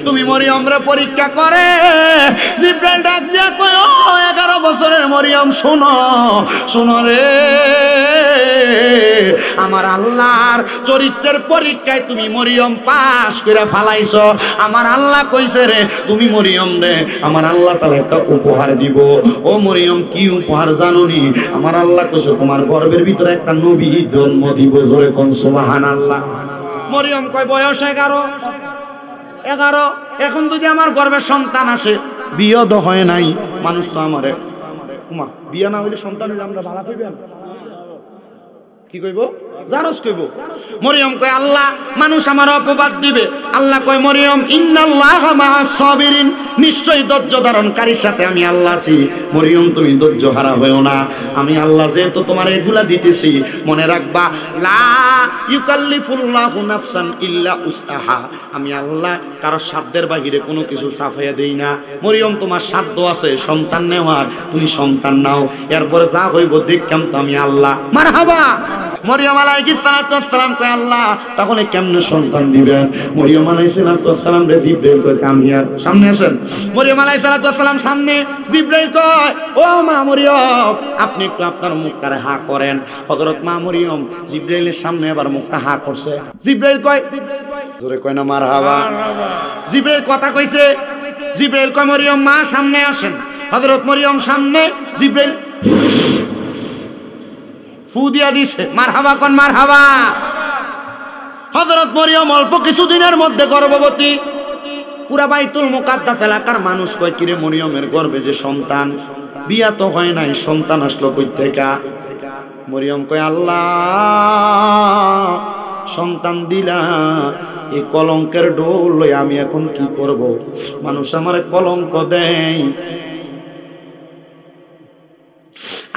তুমি মরিয়মরে পরীক্ষা করে জিব্রাইল ডাক দিয়া কয়, ও 11 বছরের মরিয়ম শোনো শোনো রে, আমার আল্লাহর চরিত্রের পরীক্ষায় তুমি মরিয়ম পাস করে ফালাইছো। আমার আল্লাহ কইছে রে তুমি মরিয়ম রে আমার আল্লাহ তাআলা একটা উপহার দিব। ও মরিয়ম কি উপহার জানোনি? আমার আল্লাহ কইছে তোমার গর্ভের ভিতরে একটা নবী জন্ম দিব। জোরে কোন সুবহানাল্লাহ। মরিয়ম কয় বয়স 11। এখন যদি আমার গর্ভে সন্তান আসে, বিয়ে তো হয় নাই, মানুষ তো আমারে বিয়ে না হইলে সন্তান হইলে আমরা ভাড়া পাইবেন কি কইব? জারজ কইব। মরিয়ম কয় আল্লাহ মানুষ আমার অপবাদ দিবে। আল্লাহ কয় মরিয়ম ইন্নাল্লাহা মা'আস সাবিরিন, নিশ্চয়ই ধৈর্য ধারণকারীর সাথে আমি আল্লাহ আছি। মরিয়ম তুমি ধৈর্য হারা হইও না। আমি আল্লাহ যেহেতু তোমার এগুলা দিতেছি, মনে রাখবা লা ইউকাল্লিফুল্লাহু নাফসান ইল্লা উসআহা, আমি আল্লাহ কারো সাধ্যের বাহিরে কোনো কিছু সাফাইয়া দেই না। মরিয়ম তোমার সাধ্য আছে সন্তান নেওয়ার, তুমি সন্তান নাও, এরপরে যা হইব দেখতাম তো আমি আল্লাহ। মারহাবা। মরিয়ম আলাইহিস সালাতু ওয়াস সালাম কয় আল্লাহ তাহলে কেমনে সন্তান দিবেন? মরিয়ম আলাইহিস সালাতু ওয়াস সালাম রে জিবরাইল কয় কাম হিয়ার, সামনে আসেন। মরিয়ম আলাইহিস সালাতু ওয়াস সালাম সামনে, জিবরাইল কয় ও মা মরিয়ম আপনি একটু আপনার মুখটারে হা করেন। হযরত মা মরিয়ম জিবরাইলের সামনে আবার মুখটা হা করছে। জিবরাইল কয়, জোরে কয় না মারহাবা। জিবরাইল কথা কইছে। জিবরাইল কয় মরিয়ম মা সামনে আসেন। হযরত মরিয়ম সামনে, জিবরাইল ফু দিয়া দিছে। মারহাবা কোন মারহাবা। হযরত মরিয়ম অল্প কিছুদিনের মধ্যে গর্ভবতী। পুরা বাইতুল মুকাদ্দাস এলাকার মানুষ কয় কিরে মরিয়মের গর্ভে যে সন্তান, বিয়া তো হয় নাই, সন্তান আসলো কই থেকে? মরিয়ম কয় আল্লাহ সন্তান দিলা, এই কলঙ্কের ডোল লই আমি এখন কি করব? মানুষ আমারে কলঙ্ক দেয়।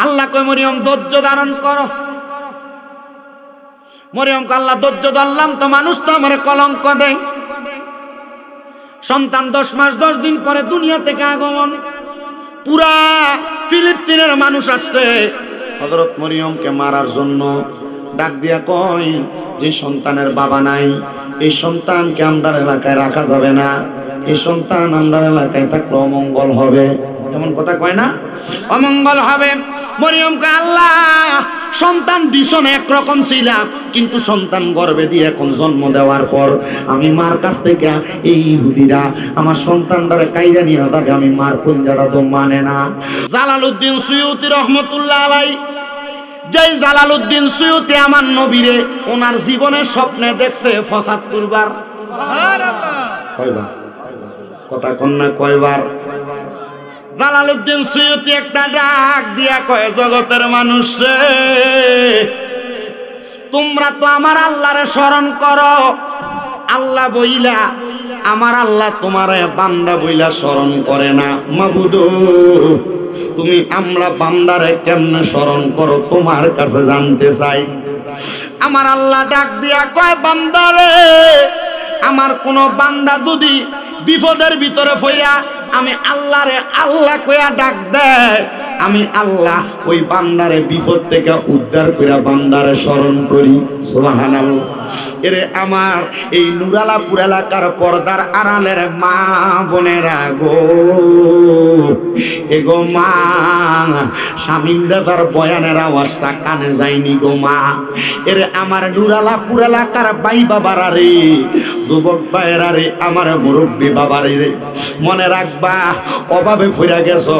আল্লাহ কয় মরিয়ম ধৈর্য ধারণ করো। মরিয়ম কয় আল্লাহ ধৈর্য ধরলাম তো, মানুষ তো আমারে কলঙ্ক দেয়। সন্তান 10 মাস 10 দিন পরে দুনিয়া থেকে আগমন। পুরা ফিলিস্তিনের মানুষ আসছে হযরত মরিয়মকে মারার জন্য। ডাক দিয়া কয় যে সন্তানের বাবা নাই, এই সন্তানকে আমরা এলাকায় রাখা যাবে না, এই সন্তান আমরা এলাকায় থাকলে অমঙ্গল হবে। এমন কথা কয় না? অমঙ্গল হবে। মরিয়ম কয় আল্লাহ সন্তান দিছো না একরকম ছিলাম, কিন্তু সন্তান গর্ভে দিয়ে এখন জন্ম দেওয়ার পর আমি মার কাছ থেকে এই ইহুদিরা আমার সন্তানটারে কাইরা নিয়ে যাবে, আমি মার কলিজাটা তো মানে না। জালালউদ্দিন সুয়ুতী রহমতুল্লাহ আলাই, যেই জালালউদ্দিন সুয়ুতী আমার নবীরে ওনার জীবনের স্বপ্নে দেখছে ৭৫ বার। সুবহানাল্লাহ। কয়বার? কথা কন্যা কয়বার? জালালউদ্দিন সুয়ুতী একটা ডাক দিয়া কয় জগতের মানুষ রে, তোমরা তো আমার আল্লাহরে স্মরণ করো। আল্লাহ বইলা আমার আল্লাহ তোমারে বান্দা বইলা স্মরণ করে না। মাবুদ তুমি আমরা বান্দারে কেমনে স্মরণ করো তোমার কাছে জানতে চাই। আমার আল্লাহ ডাক দিয়া কয় বান্দারে, আমার কোন বান্দা যদি বিপদের ভিতরে ফইরা আমি আল্লাহরে আল্লাহ কইয়া ডাক দেয়, আমি আল্লাহ ওই বান্দারে বিপদ থেকে উদ্ধার কইরা বান্দারে স্মরণ করি। সুবহানাল্লাহ। এরে আমার এই নুরালাপুর এলাকার পর্দার আড়ালের মা বোনেরা গো, এগো মা শামীম দাদার বয়ানের আওয়াজটা কানে যায়নি গো মা। এরে আমার নুরালাপুর এলাকার ভাই বাবারা রে, যুবক ভাইরা রে, আমার মুরব্বী বাবারে রে, মনে রাখবা অভাবে ফইরা গেছো।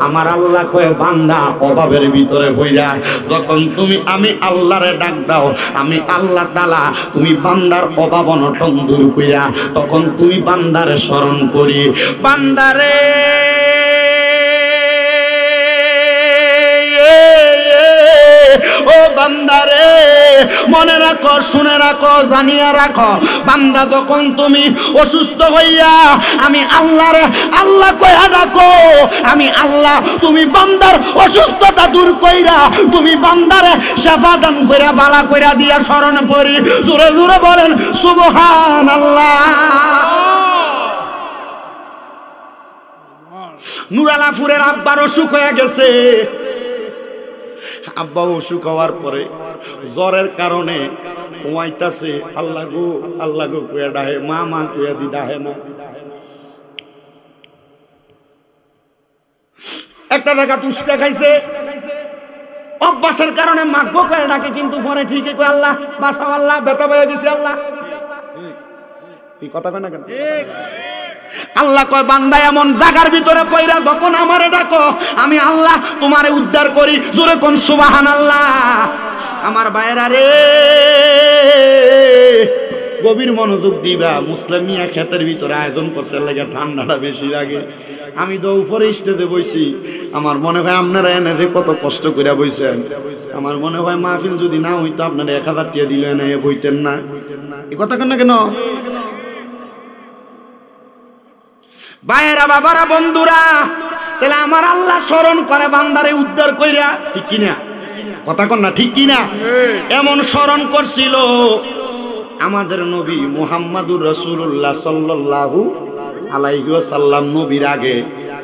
আমার আল্লাহ কয় বান্দা অভাবের ভিতরে ফইরা যখন তুমি আমি আল্লাহরে ডাক দাও, আমি আল্লাহ তাআলা তুমি বান্দার অভাব অনটন দূর কইরা তখন তুমি বান্দারে স্মরণ করি। বান্দারে ও বান্দারে মনে রাখো, শুনে রাখো, জানিয়া রাখো, বান্দা যখন তুমি অসুস্থ হইয়া আমি আল্লাহরে আল্লাহ কইয়া ডাকো, আমি আল্লাহ তুমি বান্দার অসুস্থতা দূর কইরা তুমি বান্দারে শিফা দান কইরা বালা কইরা দিয়া স্মরণ করি। জোরে জোরে বলেন সুবহানাল্লাহ। নুরালাপুরের আব্বার অসুখ হয়ে গেছে। আব্বা অসুখ হওয়ার পরে জ্বরের কারণে ঘুমাইতাছে। আল্লাহ গো কইয়া ডাহে, মা মা কইয়া দি ডাহে না। একটা জায়গা তুষ্টা খাইছে, অভ্যাসের কারণে মাগবো করে ডাকে, কিন্তু পরে ঠিকই কয় আল্লাহ বাঁচাও, আল্লাহ বেতা বয়ে দিছে আল্লাহ। এই কথা কয় না কেন? আল্লাহ কয় বান্দা এমন জায়গার ভিতরে পয়রা যখন আমারে ডাকো, আমি আল্লাহ তোমারে উদ্ধার করি। জোরে কোন সুবহানাল্লাহ। আমার ভাইয়েরা রে, গভীর মনোযোগ দিবা। মুসলিম মিয়া ক্ষেতের ভিতরে আয়োজন করছে, লাগে ঠান্ডাটা বেশি লাগে। আমি তো উপরে স্টেজে বইছি, আমার মনে হয় আপনারা এনে যে কত কষ্ট করে বইছেন, আমার মনে হয় মাহফিল যদি না হইতো আপনারা 1000 টাকা দিলে এনে বইতেন না। এই কথা কেন কেন? ভাইয়েরা, বাবারা, বন্ধুরা, তাহলে আমার আল্লাহ স্মরণ করে বান্দারে উদ্ধার কইরা, ঠিক কিনা? কথা কন না, ঠিক কিনা? এমন স্মরণ করছিল আমাদের নবী মুহাম্মাদুর রাসূলুল্লাহ সাল্লাল্লাহু আলাইহি ওয়াসাল্লাম। নবীর আগে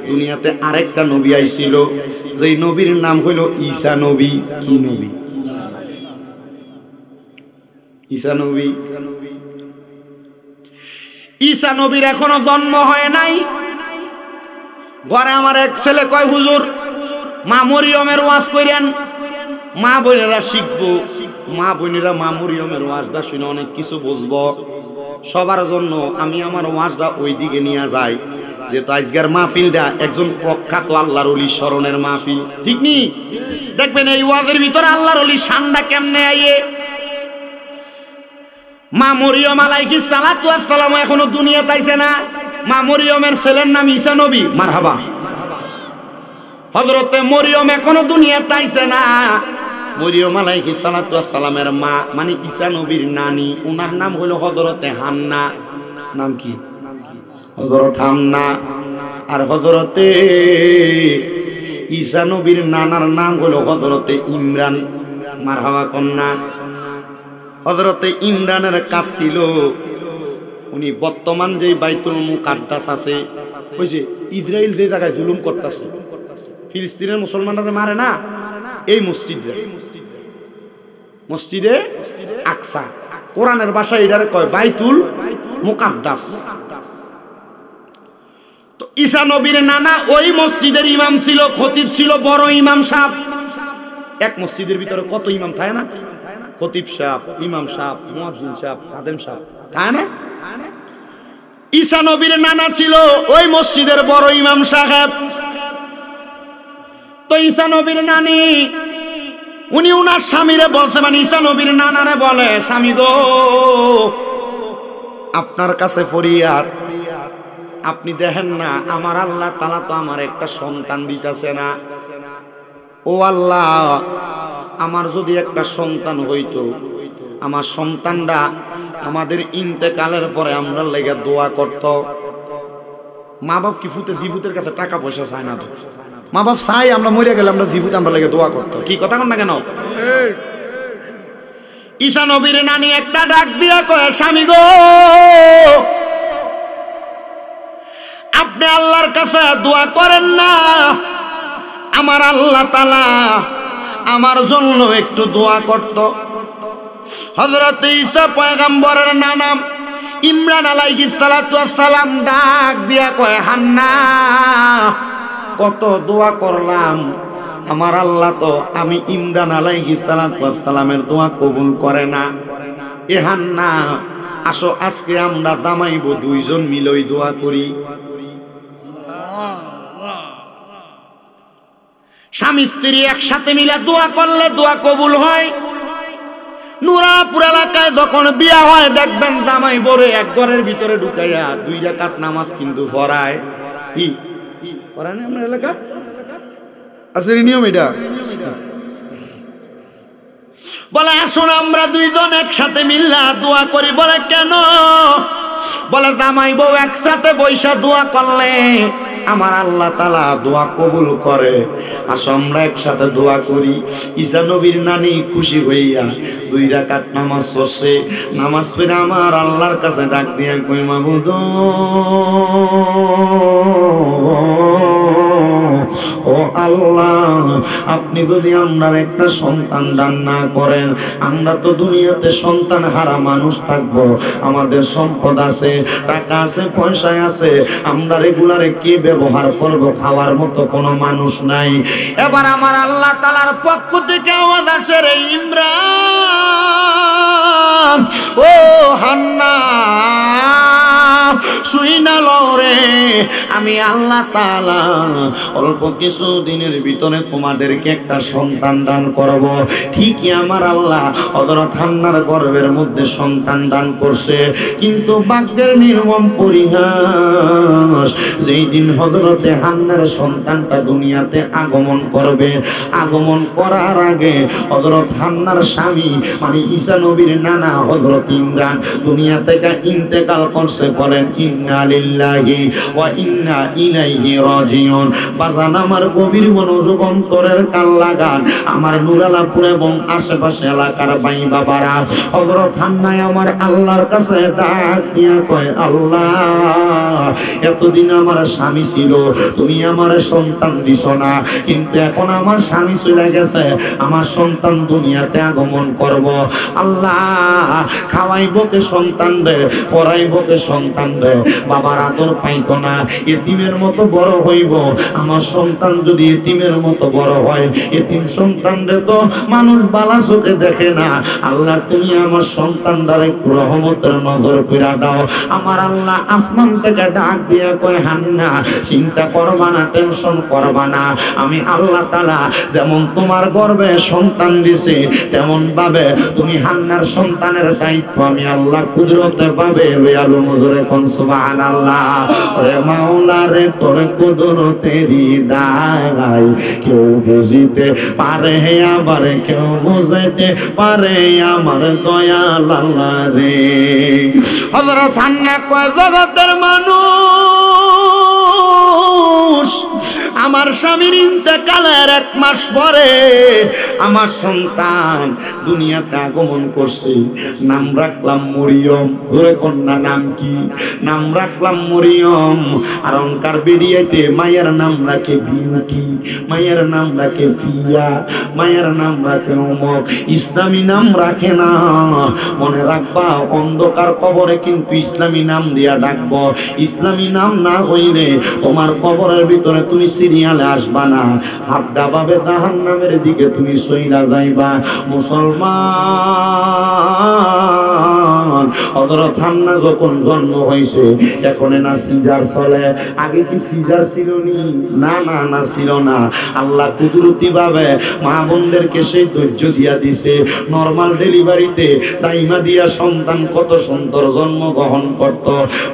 দুনিয়াতে আরেকটা নবী আইছিল, যেই নবীর নাম হইল ঈসা নবী। কি নবী? ঈসা নবী। ঈসা নবীর এখনো জন্ম হয় নাই। ঘরে আমার এক ছেলে কয়, হুজুর মা মরিয়মের ওয়াজ কইরেন, মা বোনেরা শিখবো। মা বোনেরা মা মরিয়মের ওয়াজটা শুনে অনেক কিছু বুঝবো। সবার জন্য আমি আমার ওয়াজটা ওই দিকে নিয়ে যাই, যেহেতু আজকের মাহফিলটা একজন প্রখ্যাত আল্লাহর ওলি স্মরণের মাহফিল, ঠিক নি? দেখবেন এই ওয়াজের ভিতরে আল্লাহর ওলি শানটা কেমনে আইয়ে। মা মরিয়ম আলাইহিস সালাতু ওয়াস সালাম এখনো দুনিয়াতে আইছে না। মা মরিয়মের ছেলের নাম ঈসা নবী। মারহাবা। হযরতে মরিয়ম এখনো দুনিয়াতে আইছে না। মরিয়ম আলাইহিস সালাতু ওয়াস সালামের মা মানে ঈসা নবীর নানি, ওনার নাম হলো হযরতে হান্না। নাম কি? হযরত হান্না। আর হযরতে ঈসা নবীর নানার নাম হলো হযরতে ইমরান। মারহাবা কন্যা। হযরতে ইমরানের কাজ ছিল, উনি বর্তমান যে বাইতুল মুকাদ্দাস আছে, ওই যে ইসরায়েল যে জায়গায় জুলুম করতেছে, ফিলিস্তিনের মুসলমানরা মারে না, এই মসজিদে আকসা, কোরআনের ভাষায় এটারে কয় বাইতুল মুকাদ্দাস। তো ঈসা নবীর নানা ওই মসজিদের ইমাম ছিল, খতিব ছিল, বড় ইমাম সাহেব। এক মসজিদের ভিতরে কত ইমাম থাকে না? খতিব সাহেব, ইমাম সাহেব, মুয়াজ্জিন সাহেব, খাদেম সাহেব থাকে না? ঈসা নবীর নানা ছিল ওই মসজিদের বড় ইমাম সাহেব। তো ঈসা নবীর নানি, উনি উনার স্বামীরে বলছে, মানে ঈসা নবীর নানারে বলে, স্বামী গো, আপনার কাছে ফরিয়াদ, আপনি দেখেন না আমার আল্লাহ তাআলা তো আমার একটা সন্তান দিতেছে না। ও আল্লাহ, আমার যদি একটা সন্তান হইতো, আমার সন্তানটা আমাদের ইন্তেকালের পরে আমরা লেগে দোয়া করত। মা বাপ কি জিভুতের কাছে টাকা পয়সা চায় না তো? মা বাপ চাই আমরা মরে গেলে আমরা জিভুতে আমরা লেগে দোয়া করত। কি কথা কন না কেন? ঈসা নবীর নানি একটা ডাক দিয়া কয়, স্বামী গো, আপনি আল্লাহর কাছে দোয়া করেন না, আমার আল্লাহ তাআলা আমার জন্য একটু দোয়া করত। হযরত ঈসা পয়গম্বরের নানা ইমরান আলাইহিস সালাতু ওয়াস সালাম ডাক দিয়া কয়, হান্না, কত দোয়া করলাম, আমার আল্লাহ তো আমি ইমরান আলাইহিস সালাতু ওয়াস সালামের দোয়া কবুল করে না। এ হান্না, আসো আজকে আমরা জামাইব দুইজন মিলই দোয়া করি। স্বামী স্ত্রী একসাথে মিলে দোয়া করলে দোয়া কবুল হয়। নুরাপুর এলাকায় যখন বিয়া হয়, দেখবেন জামাই বরে এক ঘরের ভিতরে ঢুকাইয়া 2 রাকাত নামাজ কিন্তু পড়ায়। কি পড়ায় না আপনার এলাকা? আছে নিয়ম এটা? বলে আসুন আমরা দুইজন একসাথে মিল্লা দোয়া করি। বলে কেন? বলে জামাই বউ একসাথে বৈশা দোয়া করলে আমার আল্লাহ তাআলা দোয়া কবুল করে। আসো আমরা একসাথে দোয়া করি। ঈসা নবীর নানি খুশি হইয়া 2 রাকাত নামাজ পড়ছে। নামাজ পড়ে আমার আল্লাহর কাছে ডাক দিয়া কই, মাবুদ ও আল্লাহ, আপনি যদি আমরা একটা সন্তান দান না করেন, আমরা তো দুনিয়াতে সন্তান হারা মানুষ থাকবো। আমাদের সম্পদ আছে, টাকা আছে, পয়সা আছে, আমরা রেগুলারে কি ব্যবহার করব? খাওয়ার মতো কোনো মানুষ নাই। এবার আমার আল্লাহ তাআলার পক্ষ থেকে আওয়াজ আসে, রে ইমরান, ও হান্না, শুই না রে, আমি আল্লাহ তাআলা অল্প কিছু দিনের ভিতরে তোমাদেরকে একটা সন্তান দান করব। ঠিকই আমার আল্লাহ হযরত হান্নার গর্ভের মধ্যে সন্তান দান করছে, কিন্তু ভাগ্যের নির্মম পরিহাস, যেই দিন হযরতে হান্নার সন্তানটা দুনিয়াতে আগমন করবে, আগমন করার আগে হযরত হান্নার স্বামী মানে ঈসা নবীর নানা হযরত ইমরান দুনিয়া থেকে ইন্তেকাল করছে। বলেন ইন্না লিল্লাহি ওয়া ইন্না ইলাইহি রাজিউন। বাজান আমার গভীর মনোযোগ অন্তরের কান লাগান, আমার নুরালাপুর এবং আশেপাশে এলাকার ভাই বাবারা, হযরত হান্না আমার আল্লাহর কাছে ডাক দিয়া কয়, আল্লাহ, এতদিন আমার স্বামী ছিল, তুমি আমার সন্তান দিছো না, কিন্তু এখন আমার স্বামী চলে গেছে, আমার সন্তান দুনিয়াতে আগমন করব। আল্লাহ, খাওয়াইবো কে সন্তান রে, পড়াইবো কে সন্তান রে, বাবার আদর পাইতো না, এতিমের মতো বড় হইব। আমার সন্তান যদি এতিমের মতো বড় হয়, এতিম সন্তান রে তো মানুষ বালা চোখে দেখে না। আল্লাহ, তুমি আমার সন্তানটার একটু রহমতের নজর কইরা দাও। আমার আল্লাহ আসমান থেকে ডাক দিয়া কয়, হান্না, চিন্তা করবা না, টেনশন করবা না, আমি আল্লাহ তাআলা যেমন তোমার গর্ভে সন্তান দিছে, তেমন ভাবে তুমি হান্নার সন্তানের দায়িত্ব আমি আল্লাহ কুদরতে পাবে বেয়ালু নজরে কোন সুবহানাল্লাহ। ওরে মাওলা রে, তোর কুদরতেরই দায় কেউ বুঝিতে পারে, আবার কেউ বুঝাইতে পারে, আমার দয়াল আল্লাহ রে। হযরত হান্না কয়, জগতের মানুষ, আমার স্বামীর ইন্তেকালের 1 মাস পরে আমার সন্তান দুনিয়াতে আগমন করছে। নাম রাখলাম মরিয়ম। জোরে কন্যা নাম কি? নাম রাখলাম মরিয়ম। আর অঙ্কার বেরিয়েতে মায়ের নাম রাখে বিউটি, মায়ের নাম রাখে ফিয়া, মায়ের নাম রাখে অমক, ইসলামী নাম রাখে না। মনে রাখবা, অন্ধকার কবরে কিন্তু ইসলামী নাম দিয়া ডাকবো। ইসলামী নাম না হইলে তোমার কবরের ভিতরে তুমি সিরিয়ালে আসবা না, হাবদা ভাবে জাহান্নামের দিকে তুমি সইরা যাইবা। মুসলমান, হযরত হান্না যখন জন্ম হয়েছে, এখন না সিজার চলে, আগে কি সিজার ছিল নি? না না না, ছিল না। আল্লাহ কুদরতি ভাবে মা বোনদেরকে সেই ধৈর্য দিয়া দিছে। নরমাল ডেলিভারিতে দাইমা দিয়া সন্তান কত সুন্দর জন্ম গ্রহণ করত।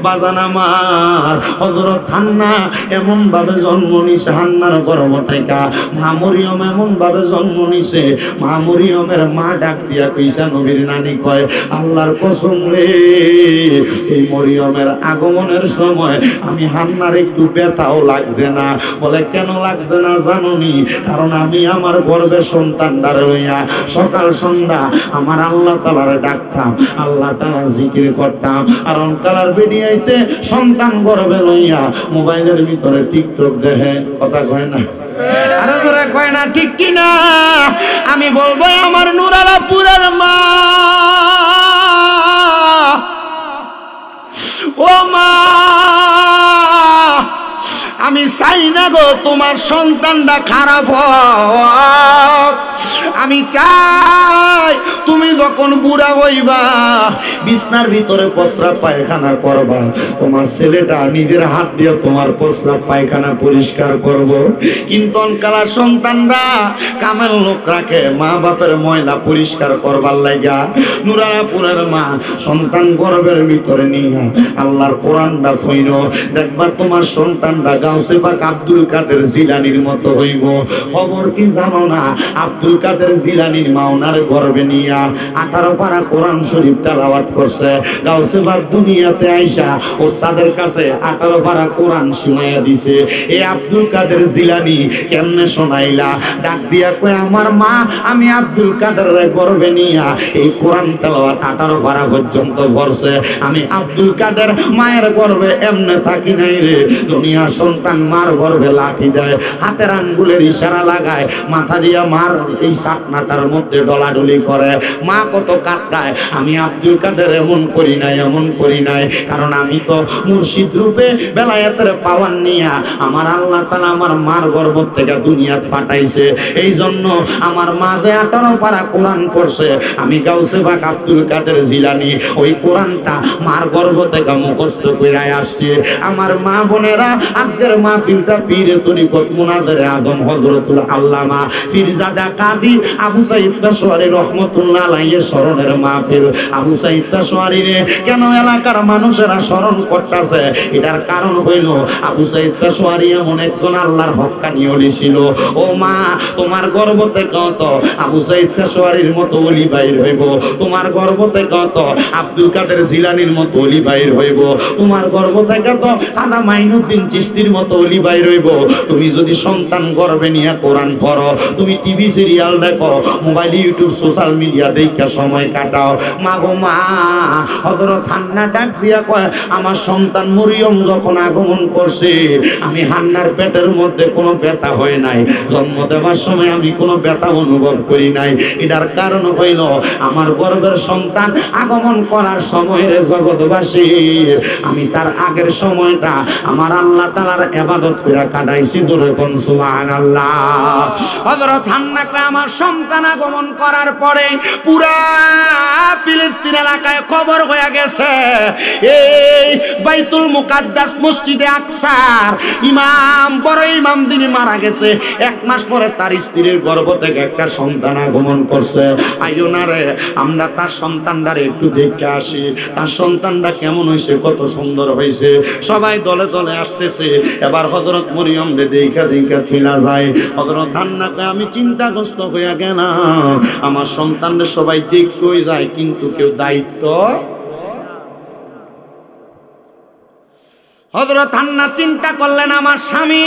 বাজান আমার হযরত হান্না এমন ভাবে জন্ম নিছে, হান্নার গর্ভ থেকে মা মরিয়ম এমন ভাবে জন্ম নিছে, মা মরিয়মের মা ডাক দিয়া কইসা নবীর নানি কয়, আল্লাহর কসম রে, এই মরিয়মের আগমনের সময় আমি হান্নার একটু ব্যথাও লাগছে না। বলে, কেন লাগছে না জানোনি? কারণ আমি আমার গর্ভের সন্তানটার লইয়া সকাল সন্ধ্যা আমার আল্লাহ তাআলার ডাকতাম, আল্লাহ তাআলার জিকির করতাম। আর অনকালার ভিডিওতে সন্তান গর্ভে লইয়া মোবাইলের ভিতরে টিকটক দেখে। কথা কয় না? আরে তোরা কয় না, ঠিক কি না? আমি বলবো, আমার নুরালাপুরের মা, ও মা, আমি চাই না গো তোমার সন্তানটা খারাপ হোক। আমি চাই তুমি যখন বুড়া হইবা, বিছনার ভিতরে প্রস্রাব পায়খানা করবা, তোমার ছেলেটা নিজের হাত দিয়ে তোমার প্রস্রাব পায়খানা পরিষ্কার করব। কিন্তু অনকালা সন্তানরা কামের লোক রাখে মা বাপের ময়লা পরিষ্কার করবার লাগা। নুরালাপুরের মা সন্তান গর্ভের ভিতরে নিয়ে আল্লাহর কোরআনটা ফইর, দেখবা তোমার সন্তানটা গাউসে পাক আব্দুল কাদের জিলানীর মতো হইব। খবর কি জানো না? আব্দুল কাদের জিলানীর মা ওনার গর্ভে নিয়া 18 পারা কোরআন শরীফ তেলাওয়াত করছে। গাউসে পাক দুনিয়াতে আইসা ওস্তাদের কাছে 18 পারা কোরআন শুনাইয়া দিছে। এই আব্দুল কাদের জিলানী কেমনে শোনাইলা? ডাক দিয়া কয়, আমার মা আমি আব্দুল কাদেরের গর্ভে নিয়া এই কোরআন তেলাওয়াত 18 পারা পর্যন্ত পড়ছে। আমি আব্দুল কাদের মায়ের গর্ভে এমনে থাকি নাই রে, দুনিয়া সন্তান সন্তান মার গর্ভে লাথি দেয়, হাতের আঙ্গুলের ইশারা লাগায়, মাথা দিয়া মার এই সাপনাটার মধ্যে ডলাডলি করে, মা কত কাঁদতায়। আমি আব্দুল কাদের এমন করি নাই, এমন করি নাই, কারণ আমি তো মুর্শিদ রূপে বেলায়েতের পাওয়ার নিয়া আমার আল্লাহ তাআলা আমার মার গর্ভ থেকে দুনিয়া ফাটাইছে। এই জন্য আমার মা যে 18 পারা কোরআন পড়ছে, আমি গাউসে পাক আব্দুল কাদের জিলানী ওই কোরআনটা মার গর্ভ থেকে মুখস্থ করে আসছে। আমার মা বোনেরা, আজকের মাহফিলটা পীরে তরিকত মুনাজারে আজম হযরতুল আল্লামা পীরজাদা কাজী আবু সাঈদ তাশওয়ারী রাহমাতুল্লাহ আলাইহি স্মরণের মাহফিল। আবু সাঈদ তাশওয়ারী রে কেন এলাকার মানুষেরা স্মরণ করতেছে? এটার কারণ হইল আবু সাঈদ তাশওয়ারী এমন একজন আল্লাহর হক্কানি ওলি ছিল। ও মা, তোমার গর্ভ থেকে তো আবু সাঈদ তাশওয়ারীর মতো ওলি বাইর হইব, তোমার গর্ভ থেকে তো আব্দুল কাদের জিলানীর মতো ওলি বাইর হইব, তোমার গর্ভ থেকে তো খাজা মাইনুদ্দিন চিশতির মতো ওলি বাইর হইব। তুমি যদি সন্তান গর্ভে নিয়ে কোরআন পড়ো, তুমি টিভি সিরিয়াল দেখো, মোবাইল ইউটিউব সোশ্যাল মিডিয়া দেখে সময় কাটাও, মা গো মা, হযরত হান্না ডাক দিয়া কয়, আমার সন্তান মরিয়ম যখন আগমন করছে, আমি হান্নার পেটের মধ্যে কোনো ব্যথা হয় নাই, জন্ম দেওয়ার সময় আমি কোনো ব্যথা অনুভব করি নাই। এটার কারণ হইল আমার গর্ভের সন্তান আগমন করার সময়ের জগৎবাসী আমি তার আগের সময়টা আমার আল্লাহ তাআলার ইবাদত করে কাটাইছি। জোরে কোন সুবহানাল্লাহ। হযরত হান্নাকে আমার সন্তান আগমন করার পরে পুরা ফিলিস্তিন এলাকায় খবর হয়ে গেছে, এই বাইতুল মুকাদ্দাস মসজিদে আকসার ইমাম, বড় ইমাম যিনি মারা গেছে, 1 মাস পরে তার স্ত্রীর গর্ভ থেকে একটা সন্তান আগমন করছে। আইও না রে, আমরা তার সন্তানটারে একটু দেখে আসি, তার সন্তানটা কেমন হয়েছে, কত সুন্দর হয়েছে। সবাই দলে দলে আসতেছে। এবার হযরত মরিয়ম রে দেখা দেখা চলে যায়। হযরত হান্নাকে আমি চিন্তাগ্রস্ত হইয়া গেলাম, আমার সন্তানরে সবাই দেখতেই যায় কিন্তু কেউ দায়িত্ব। হযরত হান্না চিন্তা করলেন, আমার স্বামী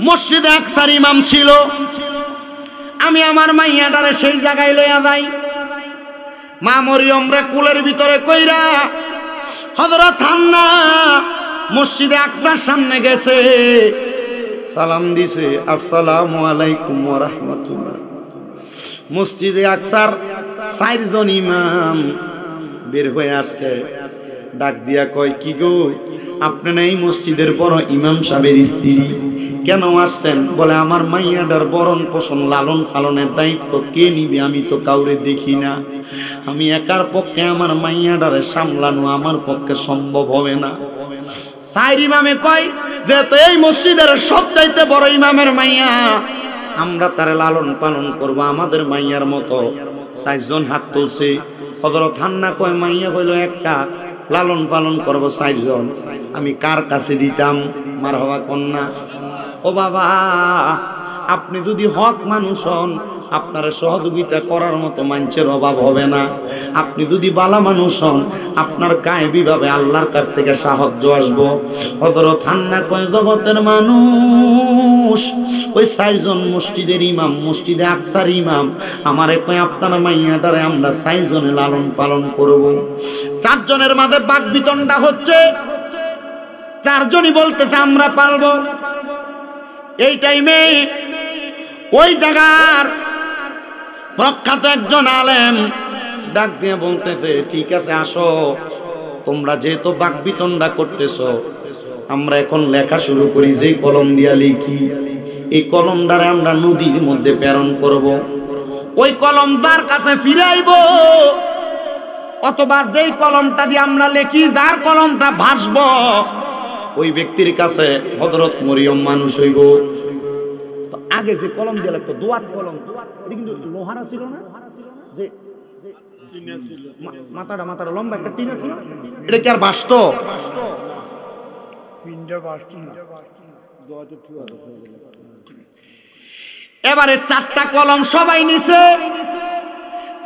মসজিদে আকসার ইমাম ছিল, আমি আমার মাইয়াটারে সেই জায়গায় লইয়া যাই। মা মরিয়ম রে কুলের ভিতরে কইরা হযরত হান্না মসজিদে আকসার সামনে গেছে, সালাম দিছে, আসসালামু আলাইকুম ওয়া রাহমাতুল্লাহ। মসজিদে আকসার 4 জন ইমাম বের হয়ে আসছে, ডাক দিয়া কয়, কি গো, আপনি না এই মসজিদের বড় ইমাম সাহেবের স্ত্রী, কেন আসছেন? বলে, আমার মাইয়াটার বরণ পোষণ লালন পালনের দায়িত্ব কে নিবে? আমি তো কাউরে দেখি না, আমি একার পক্ষে আমার মাইয়াটারে সামলানো আমার পক্ষে সম্ভব হবে না। 4 ইমামে কয় যে তো এই মসজিদের সবচাইতে বড় ইমামের মাইয়া, আমরা তারে লালন পালন করব আমাদের মাইয়ার মতো। 4 জন হাত তুলছে। হযরত হান্না কয়, মাইয়া হইল একটা, লালন পালন করব 4 জন, আমি কার কাছে দিতাম? মারহাবা কন্যা। ও বাবা, আপনি যদি হক মানুষ হন, আপনার সহযোগিতা করার মতো মানুষের অভাব হবে না। আপনি যদি ভালো মানুষ হন, আপনার গায়েবী ভাবে আল্লাহর কাছ থেকে সাহায্য আসবো। হযরত হান্না কয়, জগতের মানুষ, ওই 4 জন মসজিদের ইমাম, মসজিদে আকসার ইমাম আমারে কয়, আপনার মাইয়াটারে আমরা 4 জনে লালন পালন করব। 4 জনের মাঝে বাক বিতণ্ডা হচ্ছে, 4 জনই বলতেছে আমরা পালবো। এই টাইমে ওই জায়গার প্রখ্যাত একজন আলেম ডাক দিয়ে বলতেছে, ঠিক আছে আসো, তোমরা যেহেতু বাক বিতণ্ডা করতেছো, আমরা এখন লেখা শুরু করি। যে কলম দিয়া লিখি, এই কলমটারে আমরা নদীর মধ্যে প্রেরণ করব। ওই কলম যার কাছে ফিরে আইব, অথবা যেই কলমটা দিয়ে আমরা লিখি, যার কলমটা ভাসব, ওই ব্যক্তির কাছে হযরত মরিয়ম মানুষ হইব। তো আগে যে কলম দিয়ে লাগতো, দোয়াত কলম, এটা কিন্তু লোহারা ছিল না, যে মাথাটা লম্বা একটা টিনা ছিল, এটা কি আর বাসত? এবারে 4টা কলম সবাই নিছে,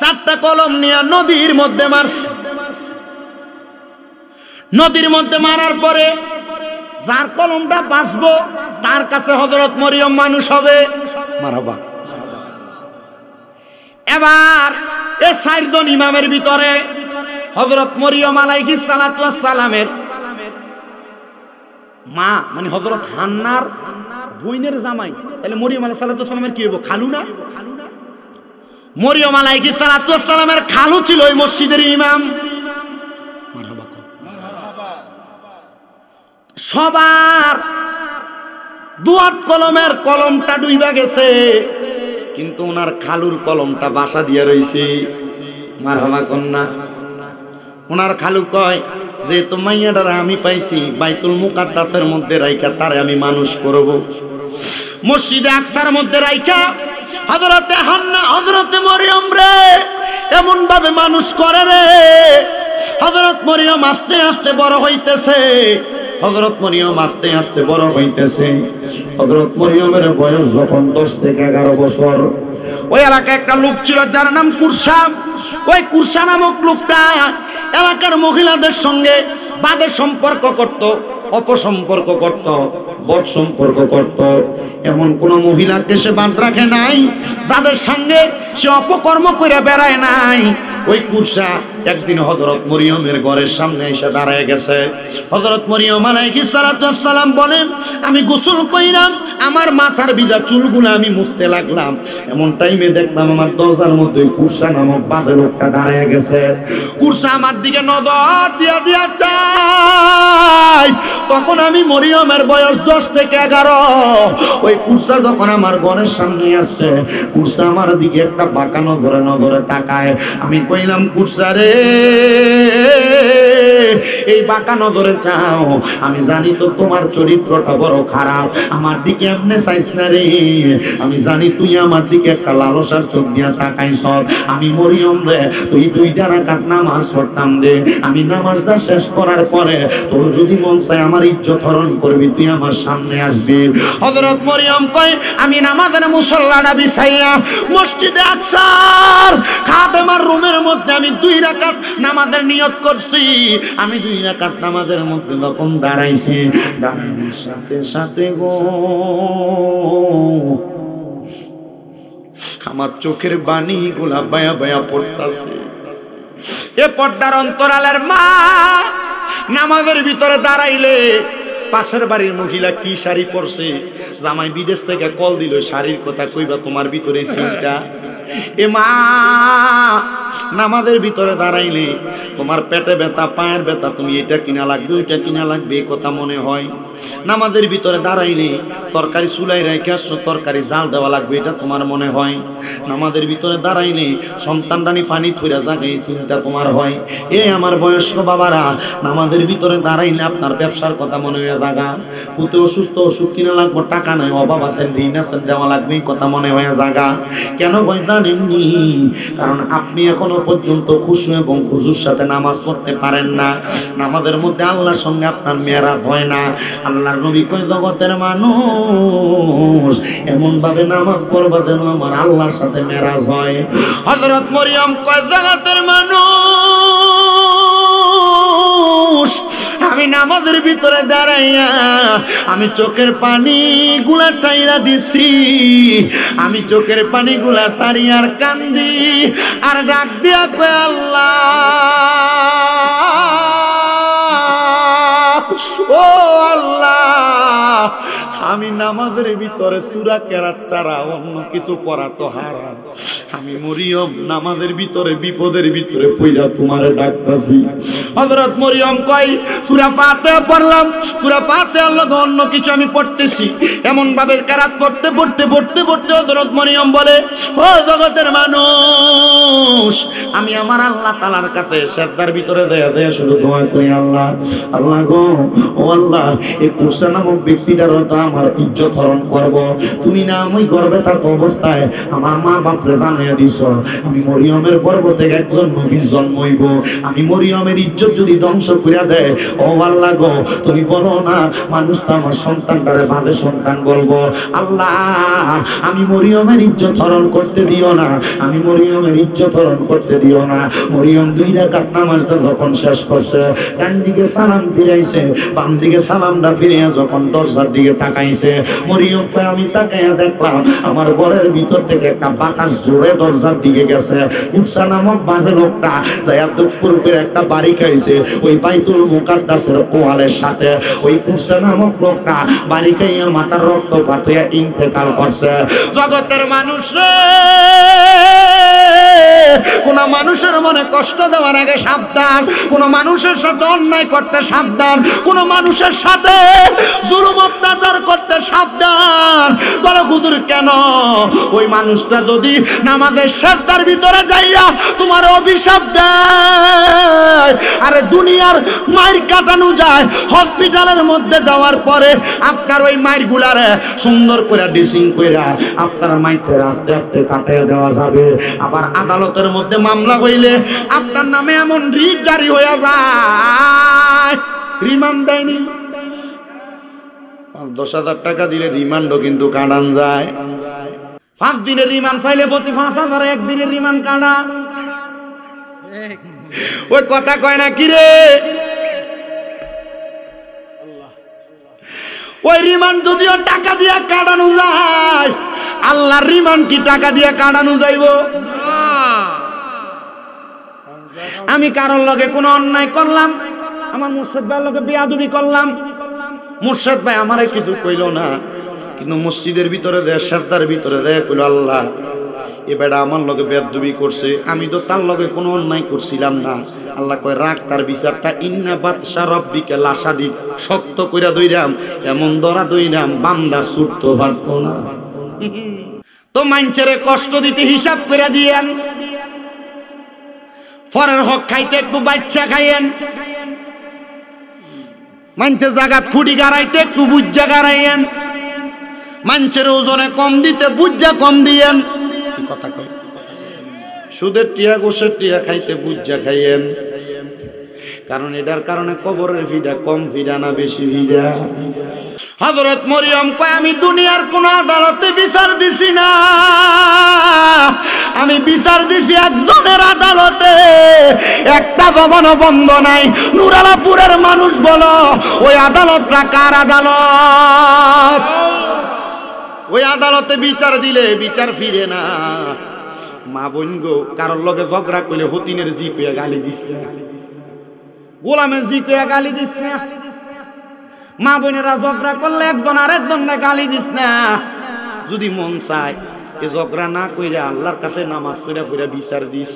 4টা কলম নিয়ে নদীর মধ্যে মারছে। নদীর মধ্যে মারার পরে যার কলমটা বাসবো, তার কাছে হযরত মরিয়ম মানুষ হবে। মারহাবা। এবার এই 4 জন ইমামের ভিতরে হযরত মরিয়ম আলাইহিস সালাতু ওয়াস সালামের মা মানে হযরত হান্নার বোনের জামাই, তাহলে মরিয়ম আলাইহিস সালামের কি হইব? খালু না? মরিয়ম আলাইহিস সালামের খালু ছিল ওই মসজিদের ইমাম। মারহাবা। সবার দুয়াত কলমের কলমটা ডুইবা গেছে, কিন্তু ওনার খালুর কলমটা বাসা দিয়ে রইছে। মারহাবা কন্যা। ওনার খালু কয় যে তো মাইয়াটারে আমি পাইছি বাইতুল মুকাদ্দাসের মধ্যে রাইখা তারে আমি মানুষ করব, মসজিদে আকসার মধ্যে রাইখা হযরতে হান্না হযরতে মরিয়ম রে এমন ভাবে মানুষ করে রে। হযরত মরিয়ম আস্তে আস্তে বড় হইতেছে, হযরত মরিয়ম আস্তে আস্তে বড় হইতেছে। হযরত মরিয়মের বয়স যখন 10 থেকে 11 বছর, ওই এলাকায় একটা লোক ছিল যার নাম কুরসা। ওই কুরসা নামক লোকটা এলাকার মহিলাদের সঙ্গে বাদে সম্পর্ক করত, অপসম্পর্ক করত, বদ সম্পর্ক করত। এমন কোন মহিলাকে সে বাদ রাখে নাই যাদের সঙ্গে সে অপকর্ম করে বেড়ায় নাই। ওই কুরসা একদিন হযরত মরিয়মের ঘরের সামনে এসে দাঁড়ায় গেছে। হযরত মরিয়ম আলাইহিস সালাম বলেন, আমি গোসল কইরাম, আমার মাথার ভিজা চুলগুলো আমি মুছতে লাগলাম, এমন টাইমে দেখলাম আমার দরজার মধ্যে কুরসা নামক বাজে লোকটা দাঁড়ায় গেছে। কুরসা আমার দিকে নজর দিয়া দিয়া চাই। তখন আমি মরিয়মের বয়স 10 থেকে 11। ওই কুরসা যখন আমার ঘরের সামনে আসছে, কুরসা আমার দিকে একটা বাঁকা নজরে তাকায়। আমি কইলাম, কুরসা রে এই বাঁকা নজরে চাও, আমি জানি তো তোমার চরিত্রটা বড় খারাপ, আমার দিকে এমনি চাইছ না রে, আমি জানি তুই আমার দিকে একটা লালসার চোখ দিয়া তাকাইছ। আমি মরিয়ম রে তুই 2 রাকাত নামাজ পড়তাম দে, আমি নামাজটা শেষ করার পরে তোর যদি মন চায় আমার ইজ্জত হরণ করবি, তুই আমার সামনে আসবি। হযরত মরিয়ম কয়, আমি নামাজের মুসল্লাটা বিছাইয়া মসজিদে আকসার খাদেমার রুমের মধ্যে আমি 2 রাকাত নামাজের নিয়ত করছি। আমি 2 রাকাত নামাজের মধ্যে যখন দাঁড়াইছি, দাঁড়ানোর সাথে সাথে গো আমার চোখের বাণী গুলা বায়া বায়া পড়তাছে। এ পর্দার অন্তরালের মা নামাজের ভিতরে দাঁড়াইলে পাশের বাড়ির মহিলা কি শাড়ি পরছে, জামাই বিদেশ থেকে কল দিল, শাড়ির কথা কইবা তোমার ভিতরে চিন্তা। এ মা নামাজের ভিতরে দাঁড়াইলে তোমার পেটে ব্যথা, পায়ের ব্যথা, তুমি এটা কিনা লাগবে ওইটা কিনা লাগবে এই কথা মনে হয়। নামাজের ভিতরে দাঁড়াইলে তরকারি চুলাই রেখে আসছো, তরকারি জাল দেওয়া লাগবে এটা তোমার মনে হয়। নামাজের ভিতরে দাঁড়াইলে সন্তানরানি পানি থইরা যাবে এই চিন্তা তোমার হয়। এ আমার বয়স্ক বাবারা, নামাজের ভিতরে দাঁড়াইলে আপনার ব্যবসার কথা মনে হয়ে জাগা, ফুতে অসুস্থ, ওষুধ কিনা লাগবো, টাকা নাই, অভাব আছেন, ঋণ আছেন, দেওয়া লাগবে এই কথা মনে হয়ে জাগা। কেন হয় জানেননি? কারণ আপনি এখনো পর্যন্ত খুশু এবং খুশুর সাথে নামাজ পড়তে পারেন না। নামাজের মধ্যে আল্লাহর সঙ্গে আপনার মেরাজ হয় না। আল্লাহর নবী কয়, জগতের মানুষ এমন ভাবে নামাজ পড়বা যেন আমার আল্লাহর সাথে মেরাজ হয়। হযরত মরিয়ম কয়, জগতের মানুষ আমি নামাজের ভিতরে দাঁড়াইয়া আমি চোখের পানি গুলা চাইরা দিছি, আমি চোখের পানি গুলা সারি আর কান্দি আর ডাক দিয়া কয়, আল্লাহ ও আল্লাহ, আমি নামাজের ভিতরে সূরা কেরাত ছাড়া অন্য কিছু পড়া তো হারাম। আমি মরিয়ম নামাজের ভিতরে বিপদের ভিতরে পইরা তোমারে ডাকতাছি। হযরত মরিয়ম কয়, সূরা ফাতিহা পড়লাম, সূরা ফাতিহার লগে অন্য কিছু আমি পড়তেছি। এমন ভাবে কেরাত পড়তে পড়তে পড়তে পড়তে হযরত মরিয়ম বলে, ও জগতের মানুষ, আমি আমার আল্লাহ তাআলার কাছে সিজদার ভিতরে দেয়া শুধু দোয়া করি, আল্লাহ আল্লাহ গো, ও আল্লাহ, এই কুরসা নামক ব্যক্তিটার তো আমার ইজ্জত হরণ করব। তুমি না আমি গর্ভে থাকা অবস্থায় আমার মা বাপরে জানিয়ে দিছ আমি মরিয়মের গর্ভ থেকে একজন নবী জন্ম হইব। আমি মরিয়মের ইজ্জত যদি ধ্বংস করিয়া দেয়, ও আল্লাহ গো, তুমি বলো না মানুষ তো আমার সন্তানটারে বাদে সন্তান বলবো। আল্লাহ, আমি মরিয়মের ইজ্জত হরণ করতে দিও না, আমি মরিয়মের ইজ্জত হরণ করতে দিও না। মরিয়ম 2 রাকাত নামাজটা যখন শেষ করছে, ডান দিকে সালাম ফিরাইছে, বাম বাম দিকে সালামটা ফিরিয়ে যখন দরজার দিকে তাকাইছে, মরিয়ম কয় আমি তাকাইয়া দেখলাম আমার ঘরের ভিতর থেকে একটা বাতাস জোরে দরজার দিকে গেছে। উৎসা নামক বাজে লোকটা যাইয়া দুপুর করে একটা বাড়ি খাইছে ওই বাইতুল মুকাদ্দাসের ওয়ালের সাথে। ওই উৎসা নামক লোকটা বাড়ি খাইয়া মাথার রক্তপাত হইয়া ইন্তেকাল করছে। জগতের মানুষ রে, কোন মানুষের মনে কষ্ট দেওয়ার আগে সাবধান, কোন মানুষের সাথে অন্যায় করতে সাবধান, কোন মানুষের সাথে জুলুম অত্যাচার করতে সাবধান। বলো হুজুর কেন? ওই মানুষটা যদি নামাজের সেজদার ভিতরে যাইয়া তোমার অভিশাপ দেয়, আরে দুনিয়ার মাইর কাটানো যায়, হসপিটালের মধ্যে যাওয়ার পরে আপনার ওই মাইর গুলারে সুন্দর করে ড্রেসিং করে আপনার মাইরটা আস্তে আস্তে কাটিয়ে দেওয়া যাবে। আবার আদালতের মধ্যে মামলা হইলে আপনার নামে এমন রিট জারি হয়ে যায়, রিমান্ড দেয়নি 10,000 টাকা দিলে রিমান্ডও কিন্তু কাটান যায়। 5 দিনের রিমান্ড চাইলে প্রতি 5,000, 1 দিনের রিমান্ড কাটা। ওই কথা কয় না কি রে? ওই রিমান্ড যদিও টাকা দিয়ে কাটানো যায়, আল্লাহর রিমান্ড কি টাকা দিয়ে কাটানো যাইব? আমি কারোর লগে কোনো অন্যায় করলাম, আমার মুর্শিদ ভাইয়ের লগে বেয়াদবি করলাম, মুর্শিদ ভাই আমারে কিছু কইল না, কিন্তু মসজিদের ভিতরে দেয়, সেজদার ভিতরে দেয় কইল আল্লাহ এ বেটা আমার লগে বেয়াদবি করছে, আমি তো তার লগে কোনো অন্যায় করছিলাম না। আল্লাহ কয় রাখ তার বিচারটা, ইন্না বাতশা রাব্বিকা লাশাদীদ, শক্ত কইরা দইরাম, এমন ধরা দইরাম বান্দা ছুটতে পারতো না। তো মাইনচেরে কষ্ট দিতে হিসাব করে দিয়েন, পরের হক খাইতে একটু বাচ্চা খাইয়েন, মাইনচের জাগাত খুঁটি গাড়াইতে একটু বুজ্জা গাড়াইয়েন, মাইনচের ওজনে কম দিতে বুজ্জা কম দিয়েন। কথা কয় সুদের টিয়া গোসের টিয়া খাইতে বুজ্জা খাইয়েন, কারণ এটার কারণে কবরের ভিড়া কম ভিড়া না বেশি ভিড়া। হযরত মরিয়ম কয় আমি দুনিয়ার কোন আদালতে বিচার দিছি না, আমি বিচার দিছি একজনের আদালতে, একটা জবানও বন্ধ নাই। নুরালাপুরের মানুষ বলো ওই আদালতটা কার আদালত? ওই আদালতে বিচার দিলে বিচার ফিরে না। মা বোন গো, কারোর লগে ঝগড়া করলে হতিনের জি কইয়া গালি দিস না, গোলামের জি কইয়া গালি দিস না। মা বোনেরা ঝগড়া করলে একজন আরেকজনকে গালি দিস না। যদি মন চায় এ ঝগড়া না কইরা আল্লাহর কাছে নামাজ কইরা ফিরা বিচার দিস,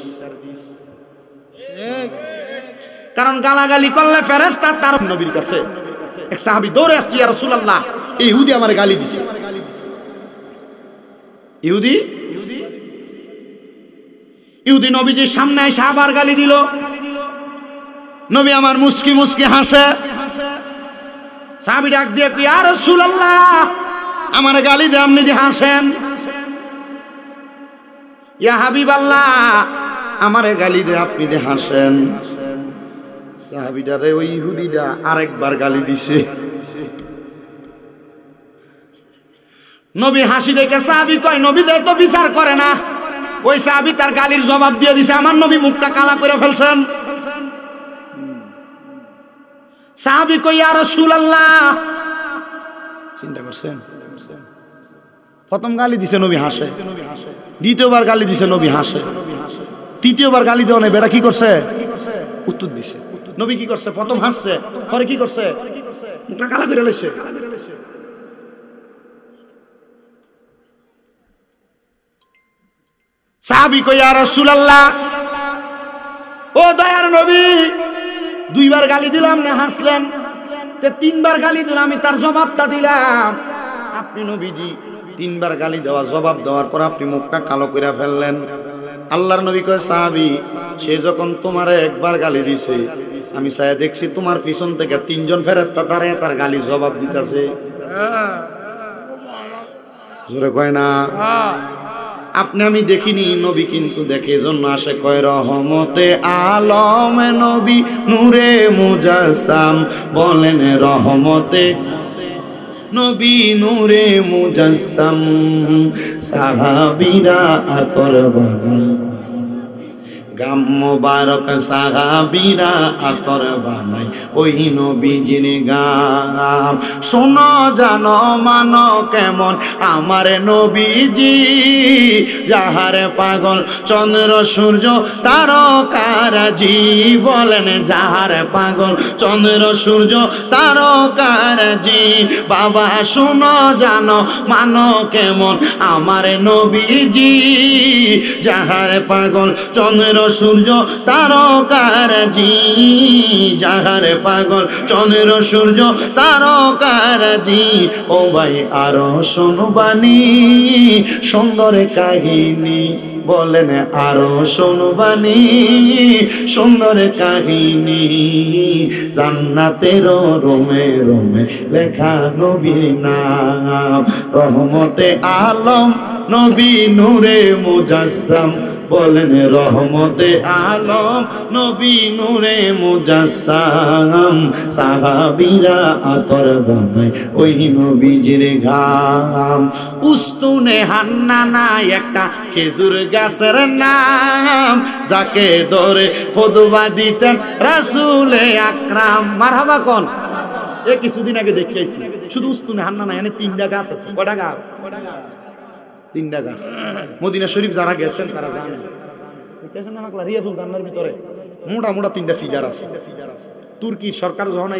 কারণ গালাগালি করলে ফেরেশতা তার নবীর কাছে এক সাহাবী দৌড়ে আসছে, ইয়া রাসূলুল্লাহ এই ইহুদি আমারে গালি দিছে। ইহুদি নবীজির সামনে এসে আবার গালি দিল। নবী আমার মুস্কি মুস্কি হাসে। সাহাবী ডাক দিয়ে কই ইয়া রাসূলুল্লাহ আমারে গালি দিয়ে আপনি দিয়ে হাসেন। ইয়া হাবিবাল্লাহ আমারে গালি দিয়ে আপনি দিয়ে হাসেন। সাহাবীটারে ওই ইহুদিটা আরেকবার গালি দিছে। নবী হাসি দেখে সাহাবী কয় নবী তো বিচার করে না। ওই সাহাবী তার গালির জবাব দিয়ে দিছে, আমার নবী মুখটা কালা করে ফেলছেন। সাহাবী কই ইয়া রাসূলুল্লাহ, চিন্তা করছেন? প্রথম গালি দিছে নবী হাসে, দ্বিতীয়বার গালি দিছে নবী হাসে, তৃতীয়বার গালি দেওয়া নাই, বেটা কি করছে? উত্তর দিছে। নবী কি করছে? প্রথম হাসছে, পরে কি করছে? মুখটা কালা করে লাইছে। সাহাবী কই ইয়া রাসূলুল্লাহ, ও দয়ার নবী, দুইবার গালি দিলাম না হাসলেন, তে তিনবার গালি দিলাম, আমি তার জবাবটা দিলাম। আপনি নবীজি তিনবার গালি দেওয়া জবাব দেওয়ার পর আপনি মুখটা কালো করে ফেললেন। আল্লাহর নবী কয় সাহাবী, সে যখন তোমারে একবার গালি দিছে, আমি চাই দেখছি তোমার পিছন থেকে 3 জন ফেরেশতা দাঁড়ায় তার গালি জবাব দিতেছে। জোরে কয় না? আপনি আমি দেখিনি, নবী কিন্তু দেখে, জন্য আসে কয় রহমতে আলম নবী নূরে মুজাসসাম, বলেন রহমতে নবী নূরে মুজাসসাম, সাহাবীরা আতর বানাই গাম মোবারক সাহাবীরা আতর বানাই ওই নবীজির গাম। শোনো জানো মানো কেমন আমার নবীজি, যাহার পাগল চন্দ্র সূর্য তারকারাজি। বলেন যাহার পাগল চন্দ্র সূর্য তারকারাজি। বাবা শোনো জানো মানো কেমন আমার নবীজি, যাহার পাগল চন্দ্র সূর্য তারকারাজি। যাহার পাগল চন্দ্র সূর্য তারকারাজি। ও ভাই আরো শুনবানি সুন্দর কাহিনী, বলেন আরো শুনবানি সুন্দর কাহিনী। জান্নাতের রোমে রোমে লেখা নবীর নাম, রহমতে আলম নবী নূরে মুজাসসাম। বলেন রহমতে আলম নবী নূরে মুজাসসাম। সাহাবীরা আতর বানায় ওই নবীজির ঘাম। উস্তুনে হান্নানা একটা খেজুর গাছের নাম, যাকে ধরে খুতবা দিতেন রাসূলে আকরাম। মারহাবা কোন এ কিছুদিন আগে দেখিয়েছি, শুধু উস্তুনে হান্নানা এখানে 3টা গাছ আছে। কয়টা গাছ? 3টা গাছ। মদিনা শরীফ যারা গেছেন তারা জানেন, রিয়াজুল জান্নার ভিতরে মোটা মোটা 3টা ফিগার আছে। তুর্কি সরকার যখন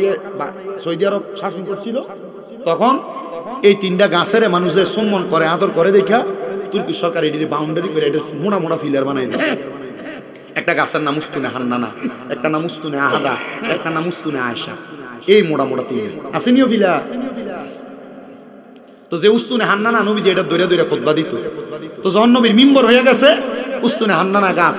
সৌদি আরব শাসন করছিল তখন এই 3টা গাছের মানুষে সম্মান করে আদর করে দেখা তুর্কি সরকার এটির বাউন্ডারি করে এটার মোটা মোটা ফিলার বানাই দিয়েছে। একটা গাছের নাম উস্তুনে হান্নানা, একটা নাম উস্তুনে আহাদা, একটা নাম উস্তুনে আয়েশা। এই মোটা মোটা 3 আসেনিও ফিলা। তো যে উস্তুনে হান্নানা নবী যে এটা দৌড়ে দৌড়ে খুতবা দিত, তো যখন নবীর মিম্বর হয়ে গেছে উস্তুনে হান্নানা গাছ,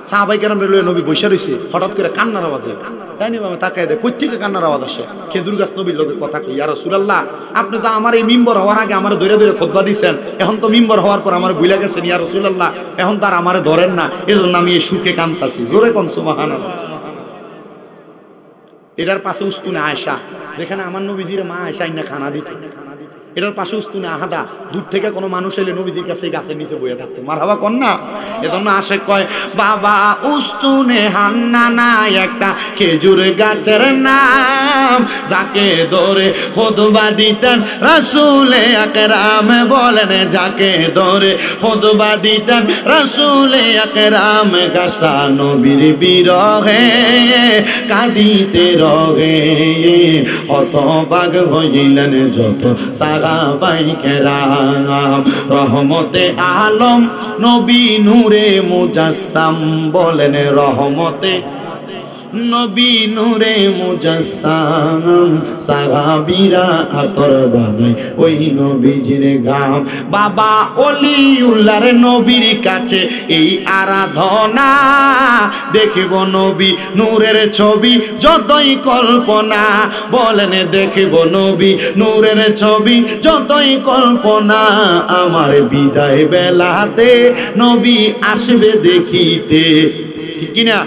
সাহাবাই কেরাম লয়ে নবী বসে রয়েছে, হঠাৎ করে কান্নার আওয়াজ হয়। তাই নিয়ে তাকায় দেয় কই থেকে কান্নার আওয়াজ আসে। খেজুর গাছ নবীর লোকের কথা কই, ইয়া রাসূলুল্লাহ আপনি তো আমার এই মিম্বর হওয়ার আগে আমার দৌড়ে দৌড়ে খুতবা দিয়েছেন, এখন তো মিম্বর হওয়ার পর আমার ভুলে গেছেন ইয়া রাসূলুল্লাহ, এখন তার আমারে ধরেন না, এজন্য আমি এই সুখে কাঁদতাছি। জোরে কোন সুবহানাল্লাহ। এটার পাশে উস্তুনে আয়েশা, যেখানে আমার নবীজির মা আয়েশা ইন্না খানা দিত। এটার পাশে উস্তুনে আহাদা, দূর থেকে কোনো মানুষ এলে নবীজির কাছে গাছের নিচে বইয়া থাকতো। মারহাবা কন না। এজন্য আশেক কয় বাবা উস্তুনে হান্নানা একটা খেজুর গাছের নাম, যাকে ধরে খুতবা দিতেন রাসূলে আকরাম। বলেন যাকে ধরে খুতবা দিতেন রাসূলে আকরাম। গাছটা নবীর বিরহে কাঁদিতে রহে, হতবাক হইলেন যত সাহাবাই কেরাম। রহমতে আলম নবী নূরে মুজাসসাম। বলেন রহমতে নবী নূরে মুজাসসাম। সাহাবীরা আতর বানায় ওই নবীজির গাম। বাবা ওলিউল্লাহর নবীর কাছে এই আরাধনা, দেখব নবী নূরের ছবি যতই কল্পনা। বলেন দেখব নবী নূরের ছবি যতই কল্পনা। আমার বিদায় বেলাতে নবী আসবে দেখিতে, ঠিক কিনা?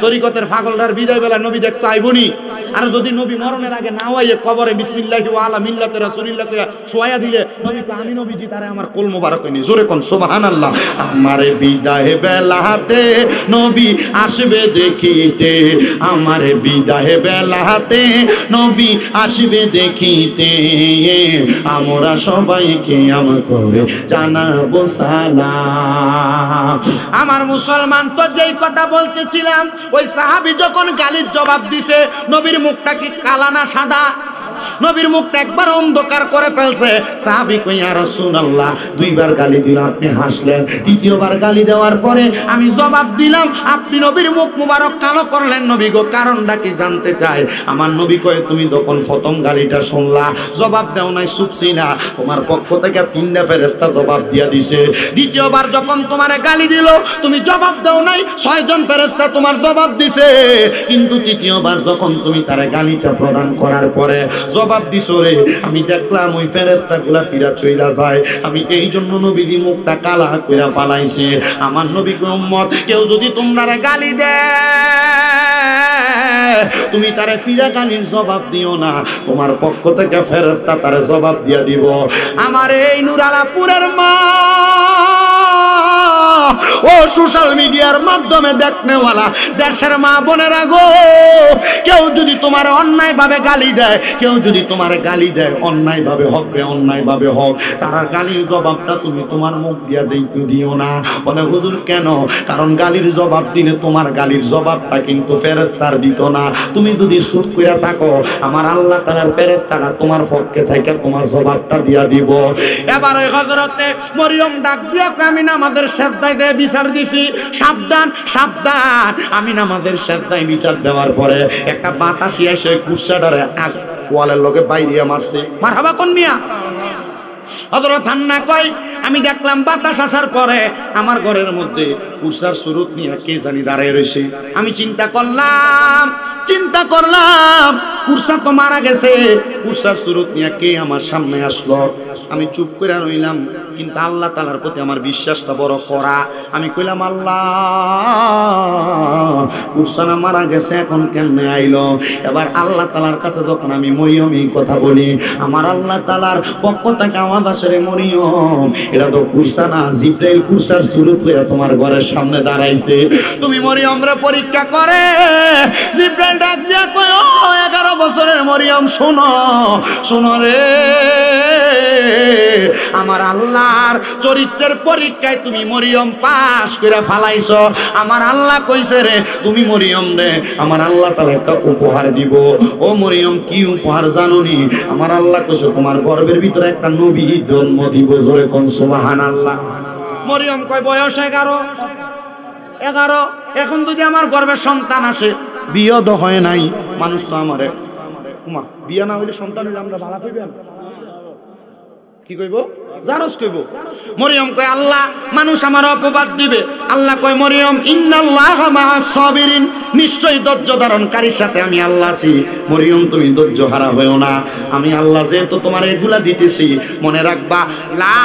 তরিকতের পাগলরার বিদায় বেলা নবী দেখতে আইবনি। আর যদি নবী মরণের আগে না হইয়ে কবরে বিসমিল্লাহি ওয়া আলা মিল্লাতি রাসূলিল্লাহ কইয়া শোয়া দিলে নবী কয় আমি নবীজি তারে আমার কোল মোবারক কইনি। জোরে কোন সুবহানাল্লাহ। আমার বিদায় বেলাতে নবী আসবে দেখিতে, আমার বিদায় বেলাতে নবী আসবে দেখিতে। আমরা সবাই কিয়াম করে জানাবো সালাম। আমার মুসলমান তো যেই কথা বলতেছিলাম, ওই সাহাবী যখন গালির জবাব দিছে, নবীর মুখটা কি কালা না সাদা? নবীর মুখটা একবার অন্ধকার করে ফেলছে। সাহাবী কই ইয়া রাসূলুল্লাহ 2বার গালি দিলাম, আপনি হাসলেন। 3য়বার গালি দেওয়ার পরে আমি জবাব দিলাম, আপনি নবীর মুখ মুবারক কালো করলেন। নবী গো কারণটা কি জানতে চাই? আমার নবী কয় তুমি যখন প্রথম গালিটা শুনলা জবাব দাও নাই, চুপছি না, তোমার পক্ষ থেকে 3টা ফেরেশতা জবাব দিয়া দিছে। 2য়বার যখন তোমারে গালি দিল তুমি জবাব দাও নাই, 6 জন ফেরেশতা তোমার জবাব দিছে। কিন্তু 3য়বার যখন তুমি তারে গালিটা প্রদান করার পরে জবাব দিছো রে, আমি দেখলাম ওই ফেরেশতাগুলা ফিরা চইলা যায়। আমি এই জন্য নবীজি মুখটা কালা কইরা ফালাইছে। আমার নবী উম্মত কেউ যদি তোমরা গালি দেয় তুমি তারে ফিরা গালির জবাব দিও না, তোমার পক্ষ থেকে ফেরেশতা তারে জবাব দিয়া দিব। আমার এই নুরালাপুরের মা ও সোশ্যাল মিডিয়ার মাধ্যমে দেখনেওয়ালা দেশের মা বোনেরা গো, কেউ যদি তোমার অন্যায়ভাবে গালি দেয়, কেউ যদি তোমার গালি দেয় অন্যায়ভাবে হোক অন্যায়ভাবে হোক, তার গালির জবাবটা তুমি তোমার মুখ দিয়া দিও না। বলে হুজুর কেন? কারণ গালির জবাব দিলে তোমার গালির জবাবটা কিন্তু ফেরেশতার দিত না। তুমি যদি চুপ কইরা থাকো, আমার আল্লাহ তাআলার ফেরেশতারা তোমার পক্ষে থেকে তোমার জবাবটা দিয়া দিব। এবার ওই হযরতে মরিয়ম ডাক দিয়া আমি নামাজের সিজদায় দিয়ে বিচার দিছি। সাবধান সাবধান। আমি নামাজের সিজদায় বিচার দেওয়ার পরে একটা বাতাসি এসে কুরসাটারে ওয়ালের লগে বাইরিয়া মারছে। মারহাবা কোন মিয়া? হযরত হান্না কয় আমি দেখলাম বাতাস আসার পরে আমার ঘরের মধ্যে কুরসার সুরত নিয়ে কে জানি দাঁড়ায় রয়েছে। আমি চিন্তা করলাম কুরসা তো মারা গেছে, কুরসার সুরত নিয়ে কে আমার সামনে আসলো? আমি চুপ করে রইলাম, কিন্তু আল্লাহ তাআলার প্রতি আমার বিশ্বাসটা বড় কড়া। আমি কইলাম আল্লাহ, কুরসানা মারা গেছে, এখন কেমনে আইলো? এবার আল্লাহ তাআলার কাছে যখন আমি মরিয়মই কথা বলি, আমার আল্লাহ তাআলার পক্ষ থেকে আওয়াজ আসে, রে মরিয়ম, এটা তো কুরসানা, জিবরাইল কুরসার সুরত হয়ে তোমার ঘরের সামনে দাঁড়াইছে। তুমি মরিয়মরে পরীক্ষা করে জিবরাইল ডাক দিয়া কয়, ও 11 বছরের মরিয়ম শোনো রে, আমার আল্লাহর চরিত্রের পরীক্ষায় তুমি মরিয়ম পাস করে ফালাইছো। আমার আল্লাহ কইছে রে, তুমি মরিয়ম রে আমার আল্লাহ তাআলা একটা উপহার দিব। ও মরিয়ম, কি উপহার জানোনি? আমার আল্লাহ কইছে তোমার গর্ভের ভিতরে একটা নবী জন্ম দিব। জোরে কোন সুবহানাল্লাহ। মরিয়ম কয় বয়স 11। এখন যদি আমার গর্ভে সন্তান আসে, বিয়ে তো হয় নাই, মানুষ তো আমারে বিয়ে না হইলে সন্তান হইলে আমরা ভাড়া পাইবেন কি কইব? জারজ কইব। মরিয়ম কয় আল্লাহ মানুষ আমার অপবাদ দিবে। আল্লাহ কয় মরিয়ম ইন্নাল্লাহা মা'আস সাবিরিন, নিশ্চয়ই ধৈর্য ধারণকারীর সাথে আমি আল্লাহ আছি। মরিয়ম তুমি ধৈর্য হারা হয়ো না। আমি আল্লাহ যেহেতু তোমার এগুলা দিতেছি, মনে রাখবা লা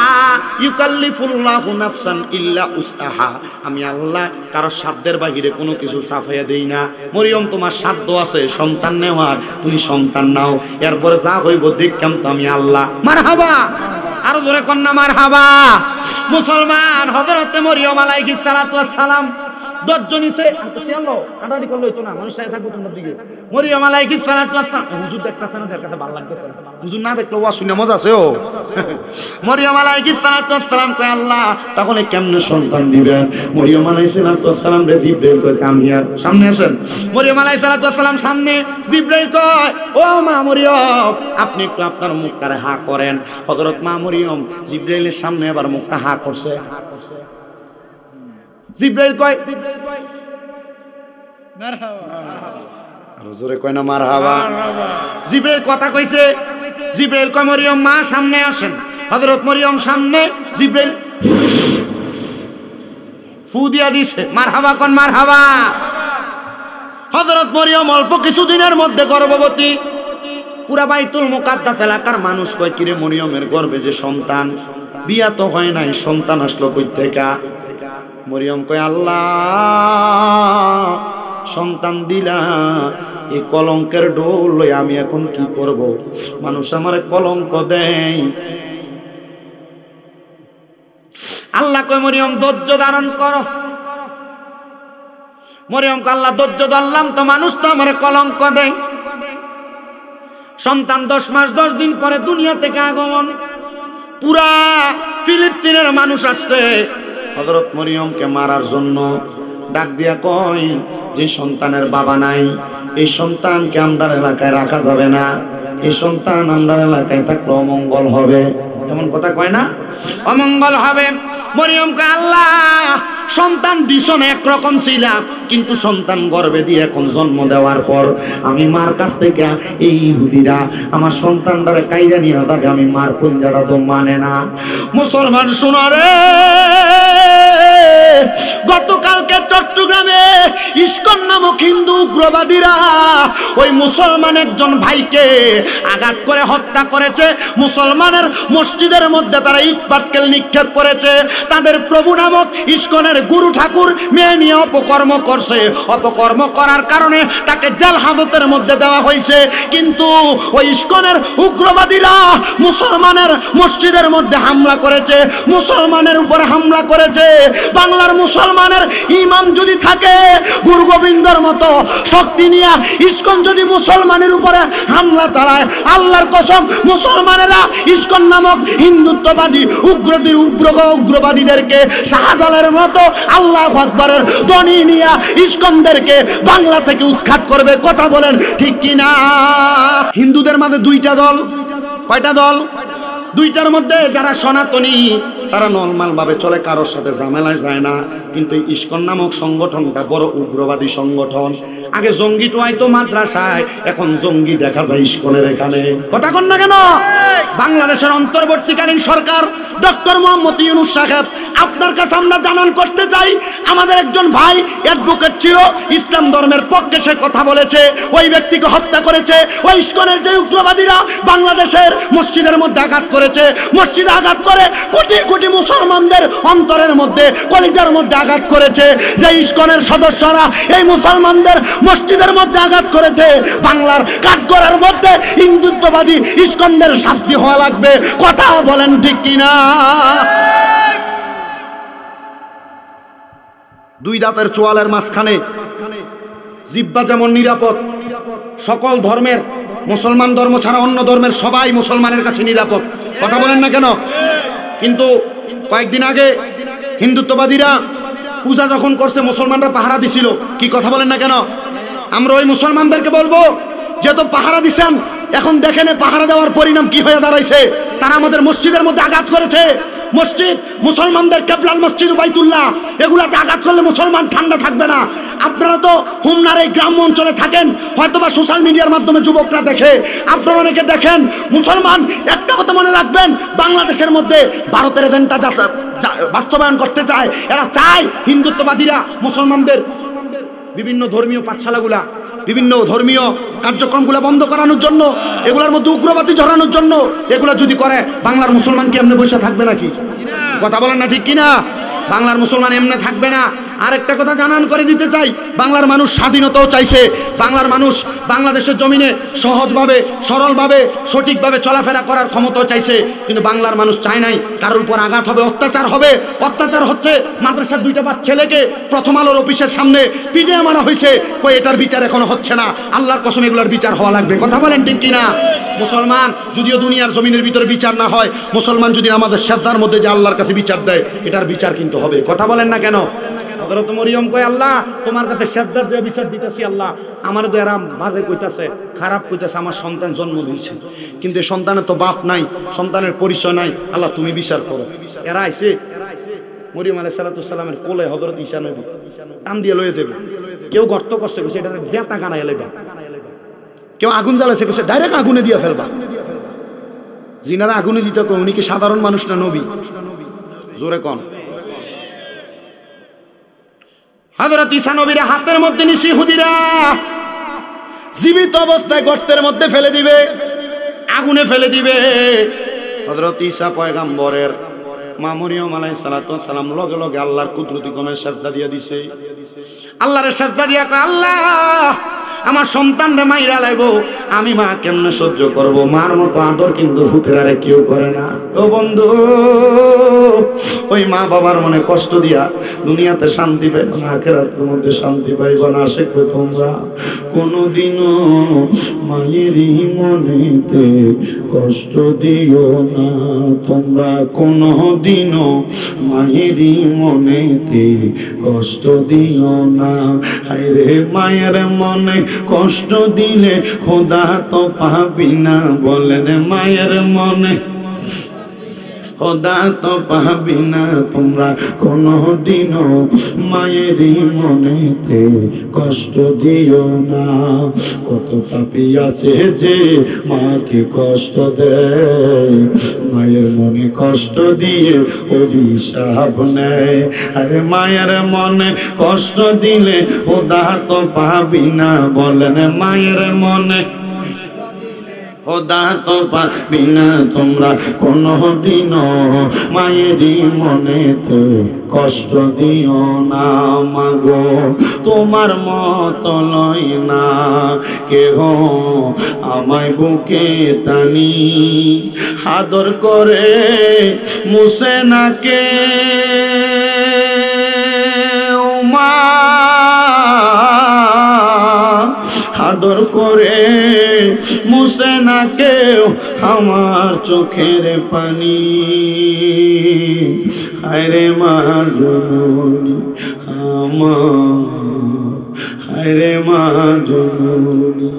ইউকাল্লিফুল্লাহু নাফসান ইল্লা উসআহা। আমি আল্লাহ কারো সাধ্যের বাহিরে কোনো কিছু সাফাইয়া দেই না। মরিয়ম তোমার সাধ্য আছে সন্তান নেওয়ার, তুমি সন্তান নাও, এরপরে যা হইব দেখতাম তো আমি আল্লাহ। মারহাবা, আরো জোরে কন্যা মারহাবা। মুসলমান হযরতে মরিয়ম আলাইহিস সালাতু ওয়াস সালাম 10 জন নিছে আল্লাহ আটারি করলে হইতো না, মানুষ চাই থাকবো তোমার দিকে। মরিয়ম আলাইহিস সালাতু ওয়াস সালাম হুজুর দেখতাছে না, তার কাছে ভালো লাগতেছে না, হুজুর না দেখলে ওয়া শুনে মজা আছে। ও মরিয়ম আলাইহিস সালাতু ওয়াস সালাম কয় আল্লাহ তাহলে কেমনে সন্তান দিবেন? মরিয়ম আলাইহিস সালাতু ওয়াস সালাম রে জিবরাইল কয় কাম হিয়ার, সামনে আসেন। মরিয়ম আলাইহিস সালাতু ওয়াস সালাম সামনে, জিবরাইল কয় ও মা মরিয়ম আপনি একটু আপনার মুখটারে হা করেন। হযরত মা মরিয়ম জিবরাইলের সামনে আবার মুখটা হা করছে। জিবরাইল কয় মারহাবা, আর জোরে কয় না মারহাবা। জিবরাইল কথা কইছে, জিবরাইল কয় মরিয়ম মা সামনে আসেন। হযরত মরিয়ম সামনে, জিবরাইল ফু দিয়া দিছে। মারহাবা কোন মারহাবা। হযরত মরিয়ম অল্প কিছুদিনের মধ্যে গর্ভবতী। পুরা বাইতুল মুকাদ্দাস এলাকার মানুষ কয় কিরে মরিয়মের গর্ভে যে সন্তান, বিয়া তো হয় নাই, সন্তান আসলো কই থেকে? মরিয়ম কয় আল্লাহ সন্তান দিলা, এই কলঙ্কের ডোল লই আমি এখন কি করব? মানুষ আমারে কলঙ্ক দেয়। আল্লাহ কয় মরিয়ম ধৈর্য ধারণ করো। মরিয়ম কয় আল্লাহ ধৈর্য ধরলাম তো, মানুষ তো আমারে কলঙ্ক দেয়। সন্তান 10 মাস 10 দিন পরে দুনিয়া থেকে আগমন। পুরা ফিলিস্তিনের মানুষ আসছে হযরত মরিয়মকে মারার জন্য। ডাক দিয়া কয় যে সন্তানের বাবা নাই, এই সন্তানকে আমরার এলাকায় রাখা যাবে না, এই সন্তান আমরার এলাকায় থাকলে অমঙ্গল হবে। এমন কথা কয় না, অমঙ্গল হবে। মরিয়মকে আল্লাহ সন্তান দিশন একরকম ছিলাম, কিন্তু সন্তান গর্ভে দিয়ে এখন জন্ম দেওয়ার পর আমি মার কাছ থেকে এই ইহুদিরা আমার সন্তানটারে কাইরা নিয়ে যাবে, আমি মার কলিজাটা তো মানে না। মুসলমান শোনো রে, গতকালকে চট্টগ্রামে ইস্কন নামক হিন্দু উগ্রবাদীরা ওই মুসলমান একজন ভাইকে আঘাত করে হত্যা করেছে। মুসলমানের মসজিদের মধ্যে তারা ইট পাটকেল নিক্ষেপ করেছে। তাদের প্রভু নামক ইস্কনের গুরু ঠাকুর মেয়ে নিয়ে অপকর্ম করছে। অপকর্ম করার কারণে তাকে জেল হাজতের মধ্যে দেওয়া হয়েছে। কিন্তু ওই ইস্কনের উগ্রবাদীরা মুসলমানের মসজিদের মধ্যে হামলা করেছে, মুসলমানের উপরে হামলা করেছে। বাংলার মুসলমানের ঈমান যদি থাকে গুরু গোবিন্দর মতো শক্তি নিয়ে ইসকন যদি মুসলমানের উপরে হামলা চালায়, আল্লাহর কসম মুসলমানেরা ইসকন নামক হিন্দুত্ববাদী উগ্রবাদীদেরকে শাহজালালের মতো আল্লাহু আকবারের ধ্বনি নিয়ে ইসকনদেরকে বাংলা থেকে উৎখাত করবে। কথা বলেন ঠিক কিনা? হিন্দুদের মাঝে দুইটা দল। কয়টা দল? দুইটার মধ্যে যারা সনাতনী তারা নরমাল ভাবে চলে, কারোর সাথে ঝামেলায় যায় না। কিন্তু ইসকন নামক সংগঠনটা বড় উগ্রবাদী সংগঠন। আগে জঙ্গি টোয়াইতো মাদ্রাসায়, এখন জঙ্গি দেখা যায় ইসকনের এখানে। কথা কন না কেন? বাংলাদেশের অন্তর্বর্তীকালীন সরকার ডক্টর মোহাম্মদ ইউনূস সাহেব, আপনার কাছে আমরা জানান করতে চাই, আমাদের একজন ভাই অ্যাডভোকেট ছিল, ইসলাম ধর্মের পক্ষে সে কথা বলেছে, ওই ব্যক্তিকে হত্যা করেছে ওই ইসকনের যে উগ্রবাদীরা বাংলাদেশের মসজিদের মধ্যে আঘাত করেছে। মসজিদে আঘাত করে কোটি কোটি মুসলমানদের অন্তরের মধ্যে, কলিজার মধ্যে আঘাত করেছে। যে ইসকনের সদস্যরা এই মুসলমানদের মসজিদের মধ্যে আঘাত করেছে, বাংলার কাঠগড়ার মধ্যে হিন্দুত্ববাদী ইসকনদের শাস্তি হওয়া লাগবে। কথা বলেন ঠিক কিনা? দুই দাঁতের চোয়ালের মাঝখানে জিহ্বা যেমন নিরাপদ, সকল ধর্মের, মুসলমান ধর্ম ছাড়া অন্য ধর্মের সবাই মুসলমানের কাছে নিরাপদ। কথা বলেন না কেন? কিন্তু কয়েকদিন আগে হিন্দুত্ববাদীরা পূজা যখন করছে মুসলমানরা পাহারা দিছিল। কি কথা বলেন না কেন? আমরা ওই মুসলমানদেরকে বলবো, যেহেতু পাহারা দিছেন, এখন দেখেন পাহারা দেওয়ার পরিণাম কি হয়ে দাঁড়াইছে। তারা আমাদের মসজিদের মধ্যে আঘাত করেছে। মসজিদ, মুসলমানদের কেবলাল মসজিদ বাইতুল্লাহ, এগুলাতে আঘাত করলে মুসলমান ঠান্ডা থাকবে না। আপনারা তো হুমনার এই গ্রাম্য অঞ্চলে থাকেন, হয়তোবা সোশ্যাল মিডিয়ার মাধ্যমে যুবকরা দেখে, আপনারা অনেকে দেখেন। মুসলমান একটা কথা মনে রাখবেন, বাংলাদেশের মধ্যে ভারতের এজেন্ডা বাস্তবায়ন করতে চায়। এরা চায় হিন্দুত্ববাদীরা মুসলমানদের বিভিন্ন ধর্মীয় পাঠশালাগুলা, বিভিন্ন ধর্মীয় কার্যক্রমগুলো বন্ধ করানোর জন্য, এগুলোর মধ্যে উগ্রবাদী জড়ানোর জন্য। এগুলো যদি করে বাংলার মুসলমান কি এমনি বসে থাকবে নাকি? কথা বলেন না ঠিক কিনা? বাংলার মুসলমান এমনি থাকবে না। আরেকটা কথা জানান করে দিতে চাই, বাংলার মানুষ স্বাধীনতাও চাইছে। বাংলার মানুষ বাংলাদেশের জমিনে সহজভাবে, সরলভাবে, সঠিকভাবে চলাফেরা করার ক্ষমতাও চাইছে। কিন্তু বাংলার মানুষ চায় নাই কারোর উপর আঘাত হবে, অত্যাচার হবে। অত্যাচার হচ্ছে, মাদ্রাসার 2টা ছেলেকে প্রথম আলোর অফিসের সামনে পিটিয়ে মারা হয়েছে। কই এটার বিচার এখনো হচ্ছে না। আল্লাহর কসম এগুলোর বিচার হওয়া লাগবে। কথা বলেন ঠিক কিনা? মুসলমান যদিও দুনিয়ার জমিনের ভিতরে বিচার না হয়, মুসলমান যদি আমাদের শ্রদ্ধার মধ্যে যে আল্লাহর কাছে বিচার দেয়, এটার বিচার কিন্তু হবে। কথা বলেন না কেন? হযরত মরিয়ম কয়, আল্লাহ তোমার কাছে শ্রদ্ধার যে বিচার দিতেছি, আল্লাহ আমার তো এরাম বাজে কইতাছে, খারাপ কইতাছে, আমার সন্তান জন্ম দিয়েছে, কিন্তু এই সন্তানের তো বাপ নাই, সন্তানের পরিচয় নাই, আল্লাহ তুমি বিচার করো। এরা আইছে মরিয়ম আলাইহিস সালামের কোলে হযরত ঈসা নবী টান দিয়ে লয়ে যাবে। কেউ গর্ত করছে, এটা জেতা কানায় লেবা, কেউ আগুন জ্বালাছে, ডাইরেক্ট আগুনে দিয়ে ফেলবা। যিনারা আগুনে দিতে কয় উনি কি সাধারণ মানুষ না নবী? জোরে কোন? হযরত ঈসা নবীর হাতের মধ্যে নিশি হুদিরা জীবিত অবস্থায় গর্তের মধ্যে ফেলে দিবে, আগুনে ফেলে দিবে। হযরত ঈসা পয়গম্বরের মা মরিয়ম আলাইহিস সালাম লগে লগে আল্লাহর কুদরতি কমে সাজদা দিয়া দিছে। আল্লাহর সাজদা দিয়া কয়, আল্লাহ আমার সন্তানরে মাইরা লাইবো, আমি মা কেমনে সহ্য করব? মার মতো আদর কিন্তু ফুটেরারে কেউ করে না। ও বন্ধু, ওই মা বাবার মনে কষ্ট দিয়া দুনিয়াতে শান্তি পাইব না, আখিরাতের মধ্যে শান্তি পাইব না। সে কই তোমরা কোনোদিনও মায়েরই মনেতে কষ্ট দিও না, তোমরা কোনোদিনও মায়েরই মনেতে কষ্ট দিও না। হায়রে মায়ের মনে কষ্ট দিলে খোদা তো পাবি না, বলেন মায়ের মনে খোদা তো পাবি না। তোমরা কোনোদিনও মায়েরই মনেতে কষ্ট দিও না। কত পাপী আছে যে মাকে কষ্ট দেয়, মায়ের মনে কষ্ট দিয়ে অভিশাপ নেয়। আরে মায়ের মনে কষ্ট দিলে খোদা তো পাবি না, বলেন মায়ের মনে খোদা তো পাবি না। তোমরা কোনোদিনও মায়েরই মনেতে কষ্ট দিও না। মাগো তোমার মত লয় না কেহ আমায় বুকে টানি, আদর করে মুছে না কে মা আদর করে মুছে না কেউ আমার চোখের পানি। হায়রে মা জননী আমার, হায়রে মা জননী।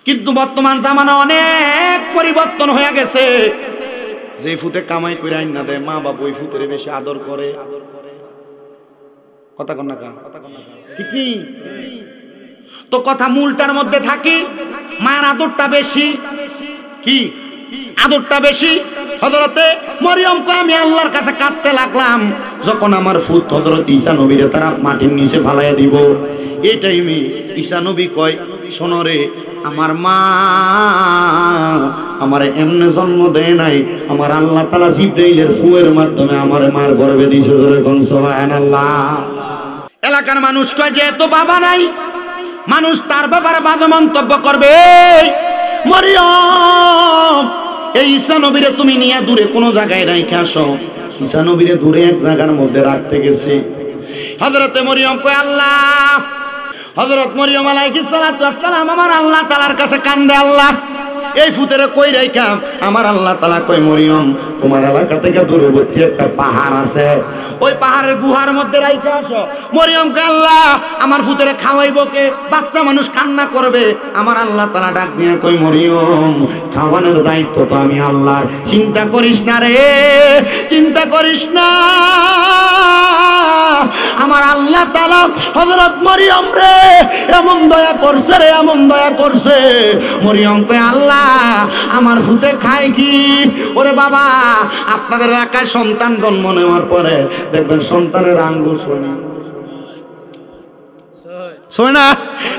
কিন্তু বর্তমান জামানা অনেক পরিবর্তন হয়ে গেছে। যে ফুতে কামাই করে আইন না দেয় মা বাবা ওই ফুতের বেশি আদর করে। কথা কন না কা কি তো কথা মূলটার মধ্যে থাকি, মায়ের আদরটা বেশি। কি আদরটা বেশি? হযরতে মরিয়ম কয় আমি আল্লাহর কাছে কাঁদতে লাগলাম যখন আমার ফুত হযরত ঈসা নবীরে তারা মাটির নিচে ফালাইয়া দিব। এই টাইমে ঈসা নবী কয় শোনো রে, আমার মা আমার এমনি জন্ম দেয় নাই, আমার আল্লাহ তাআলা জিবরাইলের ফুয়ের মাধ্যমে আমার মার গর্ভে দিয়েছে। সুবহানাল্লাহ। এলাকার মানুষ কয় যে তো বাবা নাই, মানুষ তার ব্যাপারে বাজে মন্তব্য করবে। মরিয়ম এই ঈসা নবীরে তুমি নিয়ে দূরে কোনো জায়গায় রাইখে আসো। ঈসা নবীরে দূরে এক জায়গার মধ্যে রাখতে গেছে। হযরতে মরিয়ম কয় আল্লাহ, হযরত মরিয়ম আলাইহিস সালাতু ওয়াস সালাম আমার আল্লাহ তাআলার কাছে কান্দে, আল্লাহ এই ফুতেরে কই রাইখা? আমার আল্লাহ তাআলা কয় মরিয়ম তোমার এলাকা থেকে দূরবর্তী একটা পাহাড় আছে, ওই পাহাড়ের গুহার মধ্যে রাইখা আসো। মরিয়ম কয় আল্লাহ আমার ফুতেরে খাওয়াইবো কে? বাচ্চা মানুষ কান্না করবে। আমার আল্লাহ তাআলা ডাক দিয়া কয় মরিয়ম খাওয়ানোর দায়িত্ব তো আমি আল্লাহর, চিন্তা করিস না রে, চিন্তা করিস না। আমার আল্লাহ তাআলা হযরত মরিয়ম রে এমন দয়া করছে রে, এমন দয়া করছে। মরিয়ম কয় আল্লাহ আমার ফুতে খায় কি? ওরে বাবা আপনাদের এলাকায় সন্তান জন্ম নেওয়ার পরে দেখবেন সন্তানের আঙ্গুল শোনে না।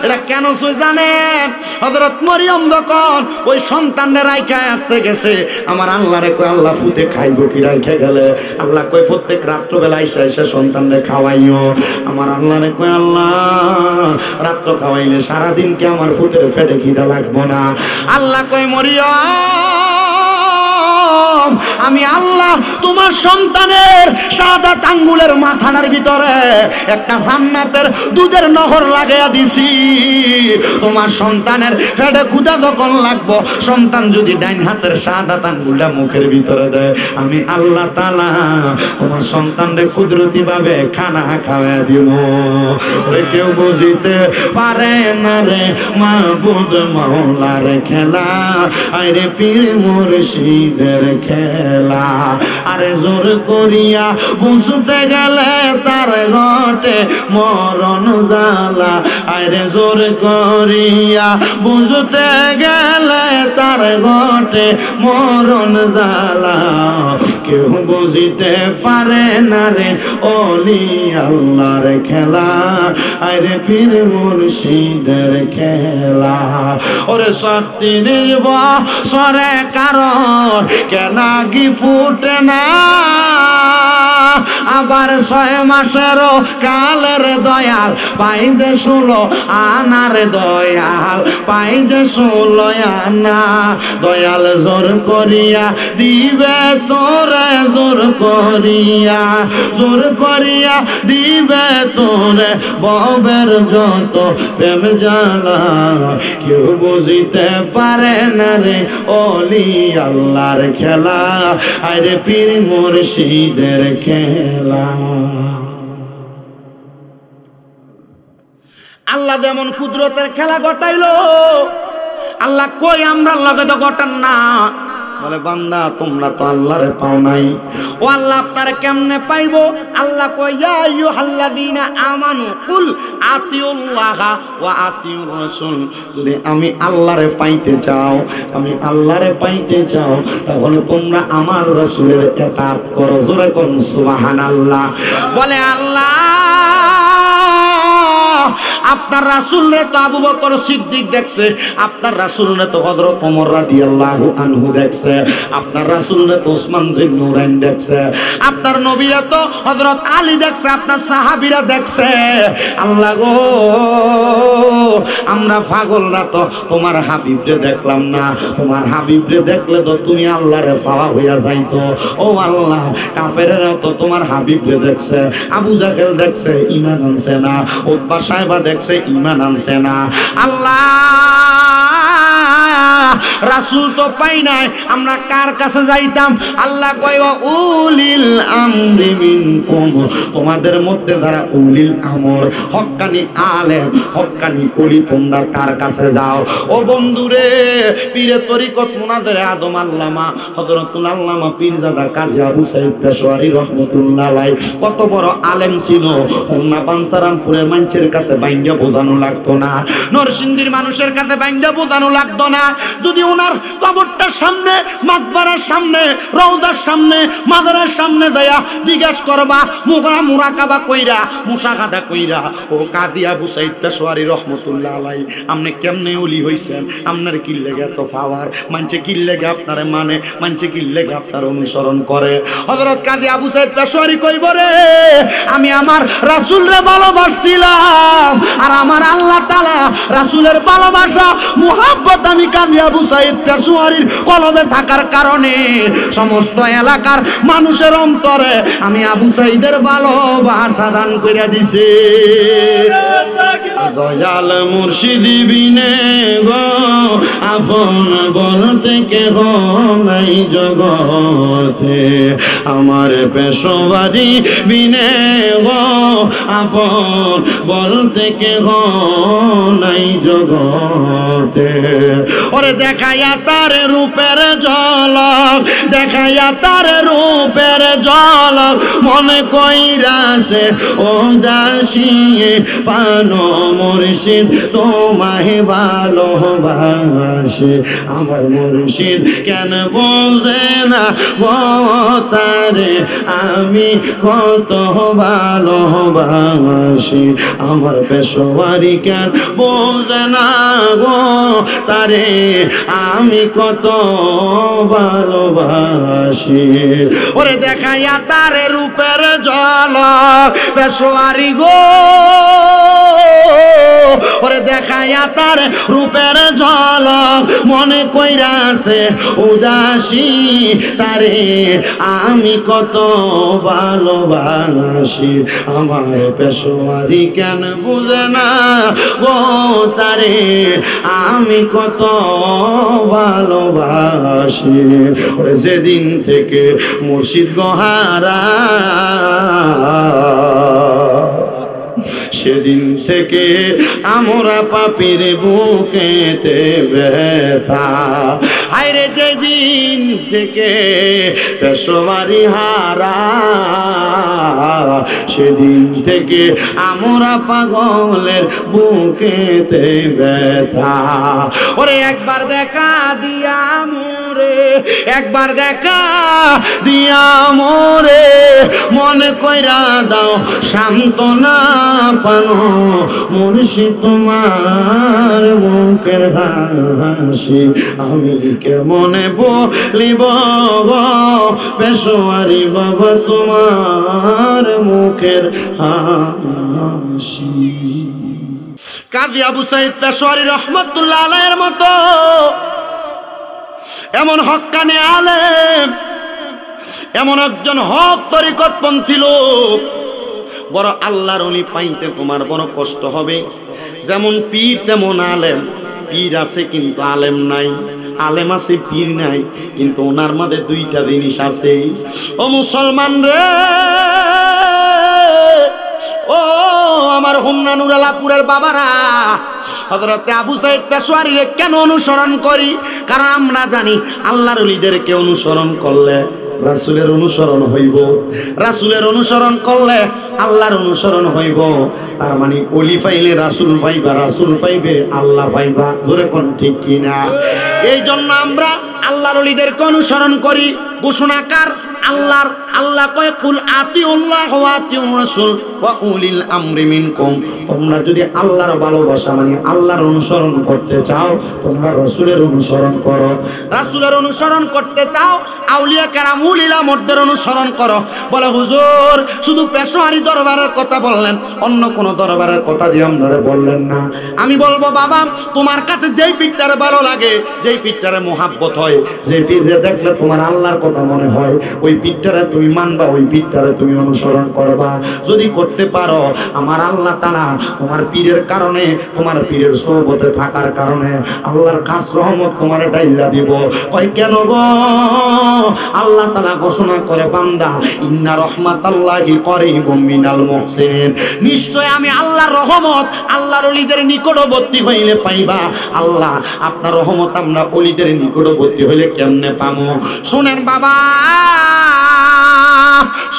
এটা কেন সই জানেন? হযরত মরিয়ম যখন ওই সন্তানের রাইখা আসতে গেছে, আমার আল্লাহ রে কয় আল্লাহ ফুতে খাইবো কি রাইখা গেলে? আল্লাহ কয় প্রত্যেক রাত্রবেলা এসে এসে সন্তানরে খাওয়াইও। আমার আল্লাহ রে কয় আল্লাহ রাত্র খাওয়াইলে সারাদিন কি আমার ফুতের পেটে খিদা লাগবো না? আল্লাহ কয় মরিয়ম আমি আল্লাহ তোমার সন্তানের শাহাদাত আঙ্গুলের মাথার ভিতরে একটা জান্নাতের দুধের নহর লাগাইয়া দিছি। তোমার সন্তানের পেটে ক্ষুধা যখন লাগবো, সন্তান যদি ডাইন হাতের শাহাদাত আঙ্গুলটা মুখের ভিতরে দেয়, আমি আল্লাহ তাআলা তোমার সন্তানরে কুদরতি ভাবে খানা খাওয়াইয়া দিব। কেউ বুঝিতে পারে না রে মাহবুব মাওলার খেলা, আরে পীর মুর্শিদের খেলা। আরে জোর করিয়া বুঝতে গেলে তার ঘটে মরণ জ্বালা। আরে জোর করিয়া বুঝতে গেলে তার ঘটে মরণ জ্বালা। কেউ বুঝিতে পারে না রে ওলি আল্লাহর খেলা, আরে পীর মুর্শিদের খেলা। ওরে সত্যি বছরে কারণ কেনাগি ফুটে না, আবার 6 মাসেরও কালের দয়াল পাই যে 16 আনার দয়াল পাই যে 16 আনা। দয়াল জোর করিয়া দিবে তোরে, জোর করিয়া, জোর করিয়া দিবে তোরে ববের যত প্রেম জ্বালা। কেউ বুঝিতে পারে না রে ওলি আল্লাহর খেলা, আরে পীর মুর্শিদের খেলা। আল্লাহ যেমন কুদরতের খেলা ঘটাইলো, আল্লাহ কই আমরা লগে তো ঘটান না। বলে বান্দা তোমরা তো আল্লাহরে পাও নাই, ও আল্লাহ আপনারে কেমনে পাইবো? আল্লাহ কয় ইয়া আইয়ুহাল্লাযীনা আমানু কুল আতিউল্লাহা ওয়া আতিউর রাসূল। যদি আমি আল্লাহরে পাইতে চাও, আমি আল্লাহরে পাইতে চাও, তাহলে তোমরা আমার রাসূলের ইতাআত করো। জোরে কোন সুবহানাল্লাহ। বলে আল্লাহ আপনার রাসূলরে তো আবু বকর সিদ্দিক দেখছে, আপনার রাসূলরে তো হযরত ওমর রাদিয়াল্লাহু আনহু দেখছে, আপনার রাসূলরে তো ওসমান জিন নুরাইন দেখছে, আপনার নবীরা তো হযরত আলী দেখছে, আপনার সাহাবীরা দেখছে। আল্লাহ গো, আমরা পাগলরা তো তোমার হাবিবরে দেখলাম না, তোমার হাবিবরে দেখলে তো তুমি আল্লাহরে পাওয়া হইয়া যাইতো। ও আল্লাহ, কাফেররা তো তোমার হাবিবরে দেখছে, আবু জাহেল দেখছে, ঈমান আনছে না, উতবা সাহেবা দেখছে, ঈমান আনছে না। আল্লাহ, রাসূল তো পাই নাই, আমরা কার কাছে যাইতাম? আল্লাহ কয় উলিল আমরি মিনকুম, তোমাদের মধ্যে যারা উলিল আমর, হক্কানি আলেম, হক্কানি ওলি, তোমরা কার কাছে যাও? ও বন্ধুরে, পীরে তরিকত মুনাজারে আজম আল্লামা হযরতুল আল্লামা পীরজাদা কাজী আবু সাইদ পেশোয়ারি রাহমাতুল্লাহ আলাইহি কত বড় আলেম ছিল। খুলনা বাঞ্ছারামপুরের মানুষের কাছে বাইঙ্গা বোঝানো লাগতো না, নরসিংদীর মানুষের কাছে বাইঙ্গা বোঝানো লাগতো না। যদি ওনার কবরটার সামনে, মাকবারার সামনে, রওজার সামনে, মাজারের সামনে দেয়া জিজ্ঞাসা করবা, মুরাকাবা কইরা, মুশাহাদা কইরা, ও কাজী আবু সাইদ পেশোয়ারি রাহমাতুল্লাহ আলাইহি আপনি কেমনে ওলি হইছেন? আপনার কি লেগে এত পাওয়ার? মানছে কি লেগে আপনারে মানে? মানছে কি লেগে আপনার অনুসরণ করে? হযরত কাজী আবু সাইদ পেশোয়ারি কইব রে, আমি আমার রাসূলরে ভালোবাসছিলাম, আর আমার আল্লাহ তাআলা রাসূলের ভালোবাসা, মুহাব্বত আমি কাজী আবু সাইদ পেশোয়ারির কলবে থাকার কারণে সমস্ত এলাকার মানুষের অন্তরে আমি আবু সাইদের ভালোবাসা দান কইরা দিছি। দয়াল মুর্শিদ বিনে গো আপন বলতে কেহ নাই জগতে, আমার পেশোয়ারি বিনে গো আপন বলতে কেহ নাই জগতে। ওরে দেখাইয়া তার রূপের ঝলক, দেখাইয়া তার রূপের ঝলক, মনে কইরাছে ও দাসী পানো মুর্শিদ তোমায় ভালোবাসে। আমার মুর্শিদ কেন বোঝে না গো তারে আমি কত ভালোবাসি, আমার পেশোয়ারি কেন বোঝে না গো তারে আমি কত ভালোবাসি। ওরে দেখাইয়া তারে রূপের ঝলক পেশোয়ারি গো, ওরে দেখাইয়া তার রূপের ঝলক, মনে কইরাছে উদাসী তারে আমি কত ভালোবাসি। আমার পেশোয়ারি কেন বুঝে না গো তারে আমি কত ভালোবাসি। ওরে যেদিন থেকে মুর্শিদ গোহারা, সেদিন থেকে আমরা পাপীর বুকেতে ব্যথা। হায়রে যেদিন থেকে পেশোয়ারি হারা, সেদিন থেকে আমরা পাগলের বুকেতে ব্যথা। ওরে একবার দেখা দিয়া মোরে, একবার দেখা দিয়া মোরে, মনে কইরা দাও সান্ত্বনা পানো মুর্শিদ তোমার মুখের হাসি। আমি কেমনে বলিব পেশোয়ারি বাবা তোমার মুখের হাসি। কাজী আবু সাইদ পেশোয়ারি রহমতুল্লাহ আলাইহির মতো এমন হক্কানি আলেম, এমন একজন হক তরিকতপন্থী লোক, বড় আল্লাহর ওলি পাইতে তোমার বড় কষ্ট হবে। যেমন পীর তেমন আলেম, পীর আছে কিন্তু আলেম নাই, আলেম আছে পীর নাই, কিন্তু ওনার মধ্যে দুইটা জিনিস আছে। ও মুসলমান রে, ও আমার হোমনা নুরালাপুরের বাবারা, হযরত আবু সাইদ পেশোয়ারিরে কেন অনুসরণ করি? কারণ আমরা জানি আল্লাহর ওলিদেরকে অনুসরণ করলে রাসূলের অনুসরণ হইব, রাসূলের অনুসরণ করলে আল্লাহর অনুসরণ হইব। তার মানে ওলি পাইলে রাসূল পাইবা, রাসূল পাইবে আল্লাহ পাইবা। জোরে কোন ঠিক কিনা? এই জন্য আমরা আল্লাহর ওলিদেরকে অনুসরণ করি। ঘোষণাকার আল্লাহর। আল্লাহ কয় কুল আতিউল্লাহ ওয়া আতিউর রাসূল ওয়া উলিল আমরি মিনকুম। তোমরা যদি আল্লাহর ভালোবাসা মানে আল্লাহর অনুসরণ করতে চাও তোমরা রাসূলের অনুসরণ করো। রাসূলের অনুসরণ করতে চাও আউলিয়া কেরাম উলিল আমরদের অনুসরণ করো। বলে হুজুর শুধু পেশোয়ারি দরবারের কথা বললেন, অন্য কোন দরবারের কথা দিয়ে আপনারা বললেন না। আমি বলবো বাবা তোমার কাছে যেই পীরটারে ভালো লাগে, যেই পীরটারে মোহাব্বত হয়, যেই পীররে দেখলে তোমার আল্লাহর কথা মনে হয়, ওই পীরটারে তুমি মানবা, ওই পীরটারে তুমি অনুসরণ করবা। যদি করতে পারো আমার আল্লাহ তাআলা তোমার পীরের কারণে, তোমার পীরের সোহবতে থাকার কারণে আল্লাহর খাস রহমত তোমারে ডাইলা দিব। কয় কেন গো? আল্লাহ তাআলা ঘোষণা করে বান্দা ইন্না রাহমাতাল্লাহি করিবুম মিনাল মুহসিনিন, নিশ্চয় আমি আল্লাহর রহমত আল্লাহর ওলিদের নিকটবর্তী হইলে পাইবা। আল্লাহ আপনার রহমত আমরা ওলিদের নিকটবর্তী হইলে কেমনে পাবো? শুনেন বাবা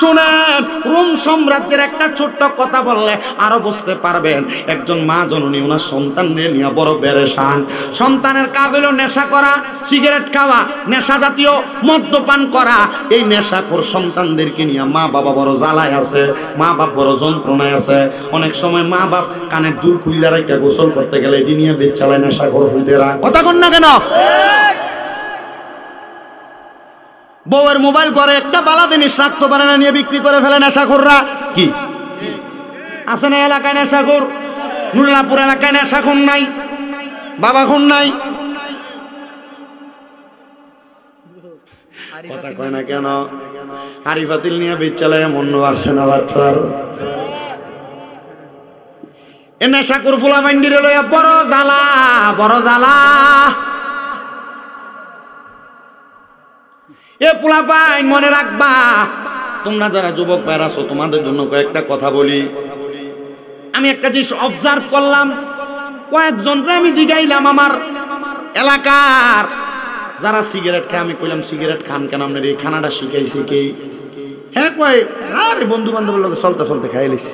শুনেন, রোম সাম্রাজ্যের একটা ছোট্ট কথা বললে আরো বুঝতে পারবেন। একজন মা জননী ওনার সন্তানকে নিয়ে বড় পেরেশান। সন্তানের কাজ হলো নেশা করা, সিগারেট খাওয়া, নেশা জাতীয় মদ্যপান করা। এই নেশাখোর সন্তানদেরকে নিয়ে মা বাবা বড় জ্বালায় আছে, মা বাপ বড় যন্ত্রণায় আছে। অনেক সময় মা বাপ কানের দুল খুইলা রেখে গোসল করতে গেলে এটি নিয়ে বেচ চালায় নেশাখোর ফুটেরা। কথা কন না কেন? বউয়ের মোবাইল করে একটা বালা জিনিস রাখতে পারে না, নিয়ে বিক্রি করে ফেলে নেশাখোররা। কি আছে না এলাকায় নেশাখোর? নুরুল্লাহপুর এলাকায় নেশাখোর নাই, বাবা খুন নাই? কথা কয় না কেন? হাড়ি পাতিল নিয়ে বেচ চালায় মন্য আসে না বাচ্চার। এ নেশাখোর ফুলা মাইন্ডিরে লইয়া বড় জ্বালা, বড় জ্বালা। এ পোলা পাইন মনে রাখবা, তোমরা যারা যুবক ভাইরা আছো তোমাদের জন্য কয়েকটা কথা বলি। আমি একটা জিনিস অবজার্ভ করলাম, কয়েকজনকে আমি জিগাইলাম আমার এলাকার যারা সিগারেট খায়। আমি কইলাম সিগারেট খান কেন, আপনার এই খানাটা শিখাইছে কে? হ্যাঁ কয় আরে বন্ধু বান্ধবের লোক চলতে চলতে খাইলিস।